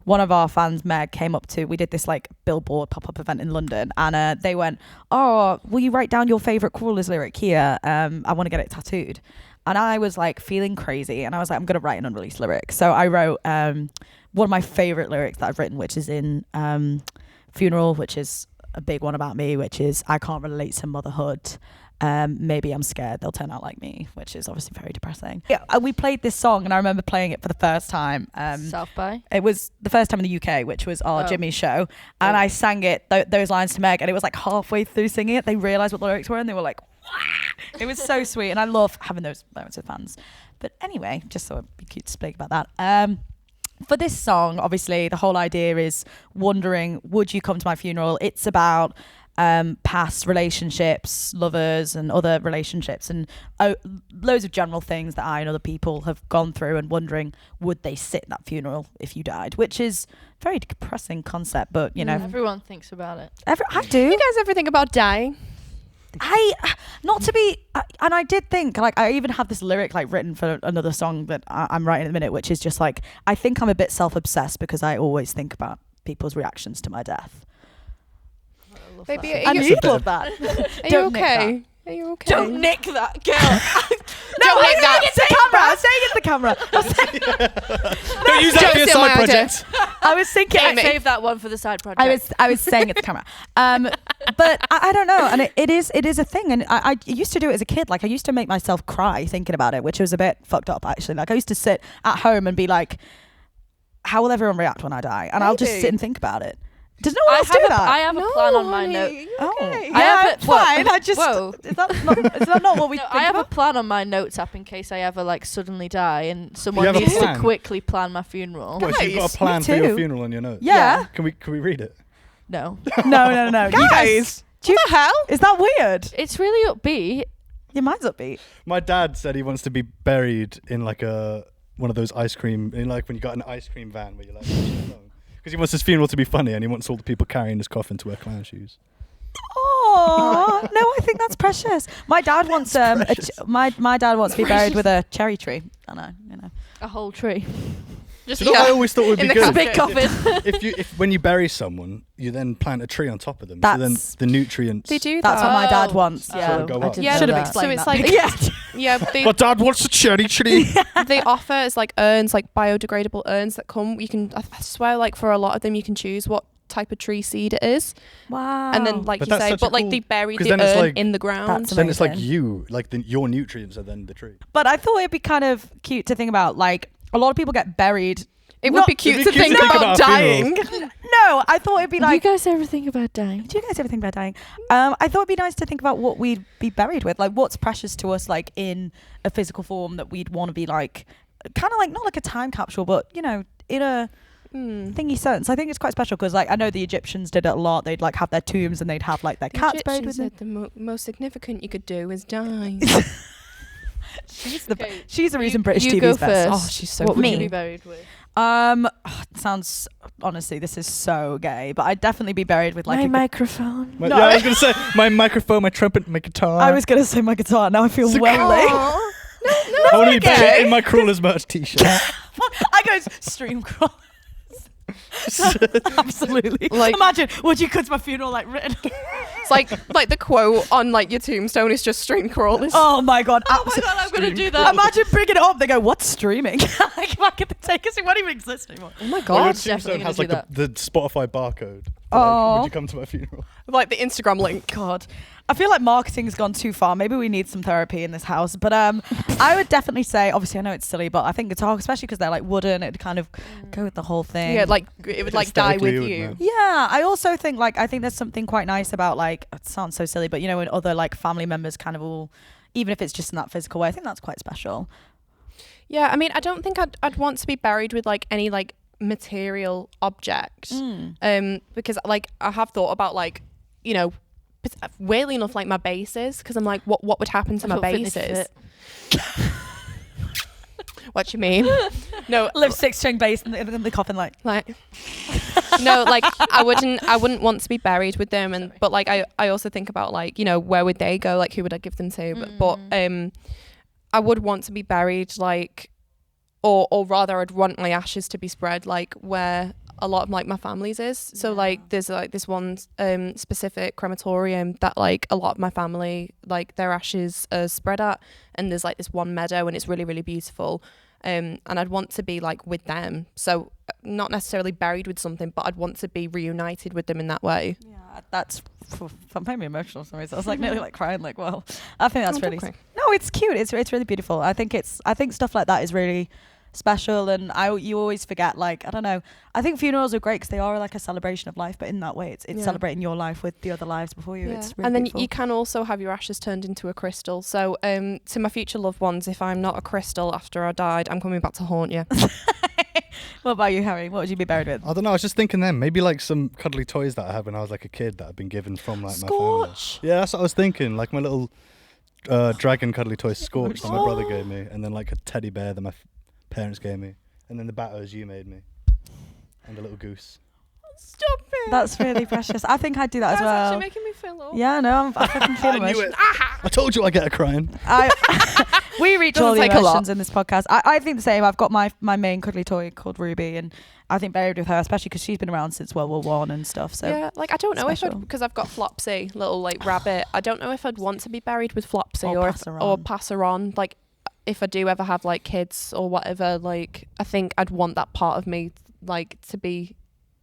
[SPEAKER 3] one of our fans, Meg, came up to, we did this like billboard pop-up event in London, and they went, "Oh, will you write down your favourite Crawlers lyric here? I want to get it tattooed." And I was like feeling crazy, and I was like, I'm going to write an unreleased lyric. So I wrote one of my favourite lyrics that I've written, which is in Funeral, which is a big one about me, which is, "I can't relate to motherhood. Maybe I'm scared they'll turn out like me," which is obviously very depressing. Yeah, we played this song, and I remember playing it for the first time.
[SPEAKER 2] South by?
[SPEAKER 3] It was the first time in the UK, which was our Jimmy's show, and I sang it those lines to Meg, and it was like halfway through singing it, they realised what the lyrics were, and they were like, "Wah!" It was so sweet, and I love having those moments with fans. But anyway, just thought it'd be cute to speak about that. For this song, obviously, the whole idea is wondering, would you come to my funeral? It's about past relationships, lovers, and other relationships, and loads of general things that I and other people have gone through, and wondering, would they sit in that funeral if you died? Which is a very depressing concept, but you know,
[SPEAKER 2] everyone thinks about it.
[SPEAKER 3] I do.
[SPEAKER 5] You guys ever think about dying?
[SPEAKER 3] And I did think, like, I even have this lyric like written for another song that I'm writing at the minute, which is just like, I think I'm a bit self-obsessed because I always think about people's reactions to my death.
[SPEAKER 5] Baby,
[SPEAKER 3] And you'd love that.
[SPEAKER 5] Are you okay? Are you okay?
[SPEAKER 2] Don't nick that, girl.
[SPEAKER 5] Don't nick that.
[SPEAKER 3] I'm saying it to the camera.
[SPEAKER 4] Don't use that for your
[SPEAKER 5] Steal my
[SPEAKER 4] side
[SPEAKER 5] idea.
[SPEAKER 4] project.
[SPEAKER 3] I was thinking.
[SPEAKER 2] Save that one for the side project.
[SPEAKER 3] I was saying it to the camera. But I don't know, and it is a thing, and I used to do it as a kid. Like, I used to make myself cry thinking about it, which was a bit fucked up actually. Like, I used to sit at home and be like, how will everyone react when I die? And I'll just sit and think about it. Does no one else do that?
[SPEAKER 2] I have a plan on my note.
[SPEAKER 5] Okay.
[SPEAKER 3] I have fine.
[SPEAKER 2] Whoa.
[SPEAKER 3] I just
[SPEAKER 2] Whoa.
[SPEAKER 3] is that not what we think
[SPEAKER 2] I have a
[SPEAKER 3] about?
[SPEAKER 2] plan on my notes app in case I ever like suddenly die and someone
[SPEAKER 4] have a
[SPEAKER 2] needs to
[SPEAKER 4] plan?
[SPEAKER 2] quickly plan my funeral.
[SPEAKER 4] What, so you've got
[SPEAKER 5] Guys,
[SPEAKER 4] a plan
[SPEAKER 3] me
[SPEAKER 4] for your
[SPEAKER 3] too.
[SPEAKER 4] funeral in your notes?
[SPEAKER 3] Yeah.
[SPEAKER 4] Can we read it?
[SPEAKER 2] No.
[SPEAKER 3] No. You
[SPEAKER 5] Guys,
[SPEAKER 3] do you,
[SPEAKER 5] what the hell?
[SPEAKER 3] is that weird?
[SPEAKER 2] It's really upbeat.
[SPEAKER 3] Your mind's upbeat.
[SPEAKER 4] My dad said he wants to be buried in like one of those ice cream, in like when you got an ice cream van where you're like, because he wants his funeral to be funny and he wants all the people carrying his coffin to wear clown shoes.
[SPEAKER 3] Oh no, I think that's precious. My dad wants my dad wants to be buried with a cherry tree. I know, you know.
[SPEAKER 2] A whole tree.
[SPEAKER 5] Just
[SPEAKER 4] Do you know what I always thought would
[SPEAKER 5] in
[SPEAKER 4] be
[SPEAKER 5] the
[SPEAKER 4] good?
[SPEAKER 2] Big coffin.
[SPEAKER 4] If when you bury someone, you then plant a tree on top of them. So then
[SPEAKER 3] That's-
[SPEAKER 4] the nutrients.
[SPEAKER 5] They do
[SPEAKER 3] That's
[SPEAKER 5] that.
[SPEAKER 3] what my dad
[SPEAKER 2] Oh.
[SPEAKER 3] wants.
[SPEAKER 2] Sort
[SPEAKER 3] Yeah,
[SPEAKER 4] of go
[SPEAKER 3] I
[SPEAKER 4] up.
[SPEAKER 3] didn't
[SPEAKER 5] Yeah,
[SPEAKER 3] know
[SPEAKER 5] so
[SPEAKER 3] that.
[SPEAKER 5] it's
[SPEAKER 3] Explain
[SPEAKER 5] like
[SPEAKER 3] that.
[SPEAKER 5] yeah,
[SPEAKER 4] My dad wants a cherry tree.
[SPEAKER 5] they offer as like urns, like biodegradable urns that come. You can, I swear, like for a lot of them, you can choose what type of tree seed it is,
[SPEAKER 3] Wow.
[SPEAKER 5] and then like
[SPEAKER 4] But
[SPEAKER 5] you
[SPEAKER 4] that's
[SPEAKER 5] say,
[SPEAKER 4] such a
[SPEAKER 5] but like
[SPEAKER 4] cool-
[SPEAKER 5] they bury
[SPEAKER 4] 'cause
[SPEAKER 5] the
[SPEAKER 4] then it's
[SPEAKER 5] urn
[SPEAKER 4] like-
[SPEAKER 5] in the ground.
[SPEAKER 3] That's
[SPEAKER 4] Then it's like
[SPEAKER 3] amazing.
[SPEAKER 4] you, like your nutrients are then the tree.
[SPEAKER 3] But I thought it'd be kind of cute to think about. Like, a lot of people get buried.
[SPEAKER 5] It would be cute
[SPEAKER 4] It'd
[SPEAKER 5] to
[SPEAKER 4] be cute
[SPEAKER 5] think
[SPEAKER 4] to think
[SPEAKER 5] about
[SPEAKER 4] about
[SPEAKER 5] dying.
[SPEAKER 3] No, I thought it'd be
[SPEAKER 2] Do you
[SPEAKER 3] like.
[SPEAKER 2] guys ever think about dying?
[SPEAKER 3] Do you guys ever think about dying? I thought it'd be nice to think about what we'd be buried with, like what's precious to us, like in a physical form that we'd want to be like, kind of like not like a time capsule, but you know, in a thingy sense. I think it's quite special because, like, I know the Egyptians did it a lot. They'd like have their tombs and they'd have like their cats buried with them.
[SPEAKER 5] The most significant you could do is die.
[SPEAKER 3] She's the reason British
[SPEAKER 2] you
[SPEAKER 3] TV's
[SPEAKER 2] go
[SPEAKER 3] best.
[SPEAKER 2] first.
[SPEAKER 5] Oh, she's so
[SPEAKER 2] What would
[SPEAKER 3] Me.
[SPEAKER 2] you be buried with?
[SPEAKER 3] Sounds honestly, this is so gay, but I'd definitely be buried with like
[SPEAKER 2] My
[SPEAKER 3] a
[SPEAKER 2] microphone.
[SPEAKER 3] No.
[SPEAKER 4] Yeah, I was gonna say my microphone, my trumpet, my guitar.
[SPEAKER 3] I was gonna say my guitar. Now I feel
[SPEAKER 4] So
[SPEAKER 3] lonely.
[SPEAKER 5] Aw.
[SPEAKER 4] I want to be
[SPEAKER 5] okay.
[SPEAKER 4] buried in my Crawlers merch t-shirt.
[SPEAKER 3] I go stream crawl. Absolutely.
[SPEAKER 5] Like-
[SPEAKER 3] Imagine, would you come to my funeral like written?
[SPEAKER 5] It's like the quote on like your tombstone is just stream crawlers.
[SPEAKER 3] Oh my god.
[SPEAKER 2] Oh my god, I'm gonna do that.
[SPEAKER 3] Imagine bringing it up. They go, "What's streaming?" Like, back at the take us, it won't even exist anymore.
[SPEAKER 5] Oh my
[SPEAKER 4] Well, your
[SPEAKER 5] god!
[SPEAKER 4] tombstone
[SPEAKER 2] definitely
[SPEAKER 4] has
[SPEAKER 2] gonna
[SPEAKER 4] like the Spotify barcode.
[SPEAKER 3] Oh.
[SPEAKER 4] Would you come to my funeral?
[SPEAKER 5] Like the Instagram link.
[SPEAKER 3] God, I feel like marketing's gone too far. Maybe we need some therapy in this house. But I would definitely say, obviously, I know it's silly, but I think guitar, especially because they're like wooden, it'd kind of go with the whole thing.
[SPEAKER 5] Yeah, like it would like die with
[SPEAKER 4] Aesthetically, it
[SPEAKER 5] you.
[SPEAKER 4] would,
[SPEAKER 3] Yeah, I also think I think there's something quite nice about like, it sounds so silly, but you know, when other like family members kind of all, even if it's just in that physical way, I think that's quite special.
[SPEAKER 5] Yeah, I mean, I don't think I'd want to be buried with like any like material object, because like I have thought about like, you know, weirdly enough, like my bases, because I'm like, what would happen to my
[SPEAKER 2] I don't think they'd
[SPEAKER 5] bases?
[SPEAKER 2] fit.
[SPEAKER 5] What do you mean? No,
[SPEAKER 3] Live 6-string bass in the coffin, like
[SPEAKER 5] no, like I wouldn't want to be buried with them, but like I also think about like, you know, where would they go, like who would I give them to, but I would want to be buried like, or rather I'd want my ashes to be spread like where a lot of like my family's is. So like there's like this one specific crematorium that like a lot of my family, like their ashes are spread at, and there's like this one meadow and it's really, really beautiful. And I'd want to be like with them. So not necessarily buried with something, but I'd want to be reunited with them in that way.
[SPEAKER 3] yeah, that's I'm made me emotional for some reason. I was like nearly like crying, like wow. I think that's really
[SPEAKER 5] cry.
[SPEAKER 3] no, it's cute. It's really beautiful. I think stuff like that is really special, and you always forget, like, I don't know, I think funerals are great because they are like a celebration of life, but in that way it's celebrating your life with the other lives before you. It's really
[SPEAKER 5] and then
[SPEAKER 3] beautiful.
[SPEAKER 5] you can also have your ashes turned into a crystal. So to my future loved ones, if I'm not a crystal after I died, I'm coming back to haunt you.
[SPEAKER 3] What about you, Harry? What would you be buried with?
[SPEAKER 4] I don't know. I was just thinking then maybe like some cuddly toys that I had when I was like a kid that had been given from like
[SPEAKER 5] Scorch.
[SPEAKER 4] my family. Yeah, that's what I was thinking. Like my little dragon cuddly toy Scorch that my brother gave me, and then like a teddy bear that my parents gave me. And then the batters you made me. And a little goose.
[SPEAKER 5] Stop it.
[SPEAKER 3] That's really precious. I think I'd do that as well.
[SPEAKER 5] That's actually making me feel old.
[SPEAKER 3] Yeah, no, I fucking feel
[SPEAKER 4] I knew
[SPEAKER 3] emotional.
[SPEAKER 4] it. I told you I'd get her crying.
[SPEAKER 3] We reach
[SPEAKER 5] Doesn't
[SPEAKER 3] all the
[SPEAKER 5] take a lot.
[SPEAKER 3] emotions in this podcast. I think the same. I've got my main cuddly toy called Ruby, and I think buried with her, especially because she's been around since World War One and stuff. So
[SPEAKER 5] yeah, like I don't know if
[SPEAKER 3] special.
[SPEAKER 5] because I've got Flopsy, little like rabbit. I don't know if I'd want to be buried with Flopsy
[SPEAKER 3] Or
[SPEAKER 5] pass her on. Like if I do ever have like kids or whatever, like I think I'd want that part of me like to be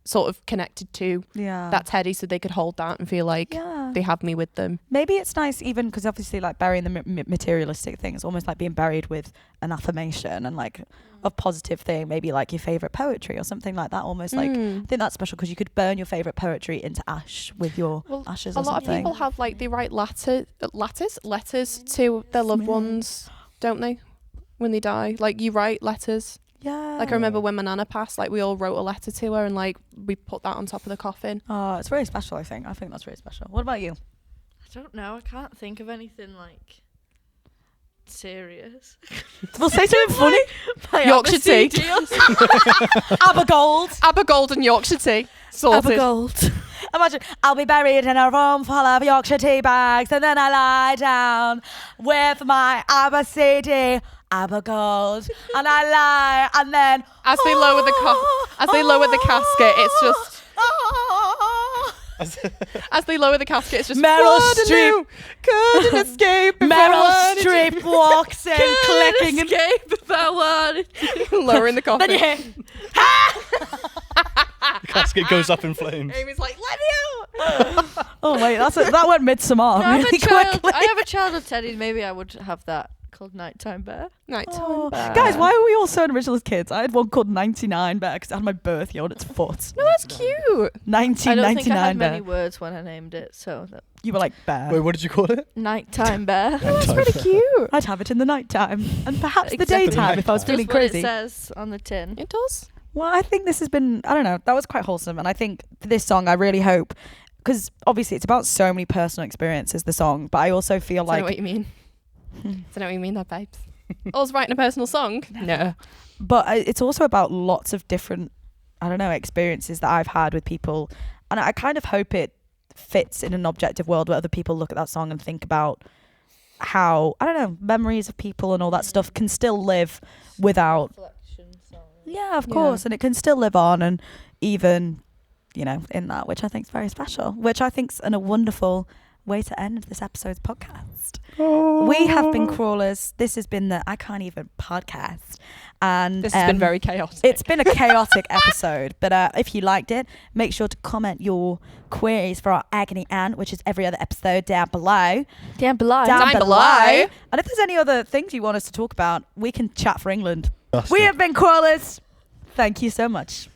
[SPEAKER 5] sort of connected to that teddy, so they could hold that and feel like they have me with them.
[SPEAKER 3] Maybe it's nice even because obviously like burying the materialistic things, almost like being buried with an affirmation and like a positive thing, maybe like your favorite poetry or something like that, almost like I think that's special because you could burn your favorite poetry into ash with your ashes or something.
[SPEAKER 5] A lot of people have like they write letters to their loved ones, don't they, when they die? Like you write letters.
[SPEAKER 3] Yeah.
[SPEAKER 5] Like I remember when my nana passed, like we all wrote a letter to her and like we put that on top of the coffin.
[SPEAKER 3] Oh, it's very special. I think that's really special. What about you?
[SPEAKER 2] I don't know. I can't think of anything like serious.
[SPEAKER 3] We'll say something funny.
[SPEAKER 5] Yorkshire tea. Abergold and Yorkshire tea. Sorted.
[SPEAKER 2] Abergold.
[SPEAKER 3] Imagine, I'll be buried in a room full of Yorkshire tea bags, and then I lie down with my Abergold, and I lie, and then
[SPEAKER 5] as they lower the casket, it's just as they lower the casket, it's just
[SPEAKER 3] Meryl Streep
[SPEAKER 5] couldn't escape.
[SPEAKER 3] Meryl Streep walks in, clicking and
[SPEAKER 2] escape if I wanted.
[SPEAKER 5] lowering the coffin.
[SPEAKER 3] then you hear,
[SPEAKER 4] The casket goes up in flames.
[SPEAKER 5] Amy's like, let me out.
[SPEAKER 3] oh wait, that went Midsommar really quickly.
[SPEAKER 2] I have a childhood teddy. Maybe I would have that called Nighttime Bear.
[SPEAKER 5] Nighttime bear.
[SPEAKER 3] Guys, why were we all so original as kids? I had one called 99 Bear because it had my birth year on its foot.
[SPEAKER 5] No, that's cute.
[SPEAKER 2] I don't think I
[SPEAKER 3] 1999
[SPEAKER 2] had
[SPEAKER 3] Bear.
[SPEAKER 2] many words when I named it, so
[SPEAKER 3] You were like bear.
[SPEAKER 4] Wait, what did you call it?
[SPEAKER 2] Nighttime Bear.
[SPEAKER 5] That's really cute.
[SPEAKER 3] I'd have it in the night time and perhaps the
[SPEAKER 2] Exactly.
[SPEAKER 3] daytime if I was
[SPEAKER 2] Just
[SPEAKER 3] feeling
[SPEAKER 2] what
[SPEAKER 3] crazy.
[SPEAKER 2] it says on the tin.
[SPEAKER 5] It does.
[SPEAKER 3] Well, I think this has been, I don't know, that was quite wholesome. And I think for this song, I really hope, because obviously it's about so many personal experiences, the song, but I also feel
[SPEAKER 5] I don't know
[SPEAKER 3] like,
[SPEAKER 5] what you mean. I don't know what you mean there, babes. I was writing a personal song. No.
[SPEAKER 3] but it's also about lots of different, I don't know, experiences that I've had with people. And I kind of hope it fits in an objective world where other people look at that song and think about how, I don't know, memories of people and all that stuff can still live without. Yeah, of course. And it can still live on, and even, you know, in that, which I think is very special, which I think's a wonderful way to end this episode's podcast. We have been Crawlers. This has been the I Can't Even podcast. And
[SPEAKER 5] This has been very chaotic.
[SPEAKER 3] it's been a chaotic episode, but if you liked it, make sure to comment your queries for our Agony Aunt, which is every other episode, down below.
[SPEAKER 2] Down below.
[SPEAKER 3] Down
[SPEAKER 5] Down
[SPEAKER 3] below.
[SPEAKER 5] below.
[SPEAKER 3] And if there's any other things you want us to talk about, we can chat for England. We have been Crawlers. Thank you so much.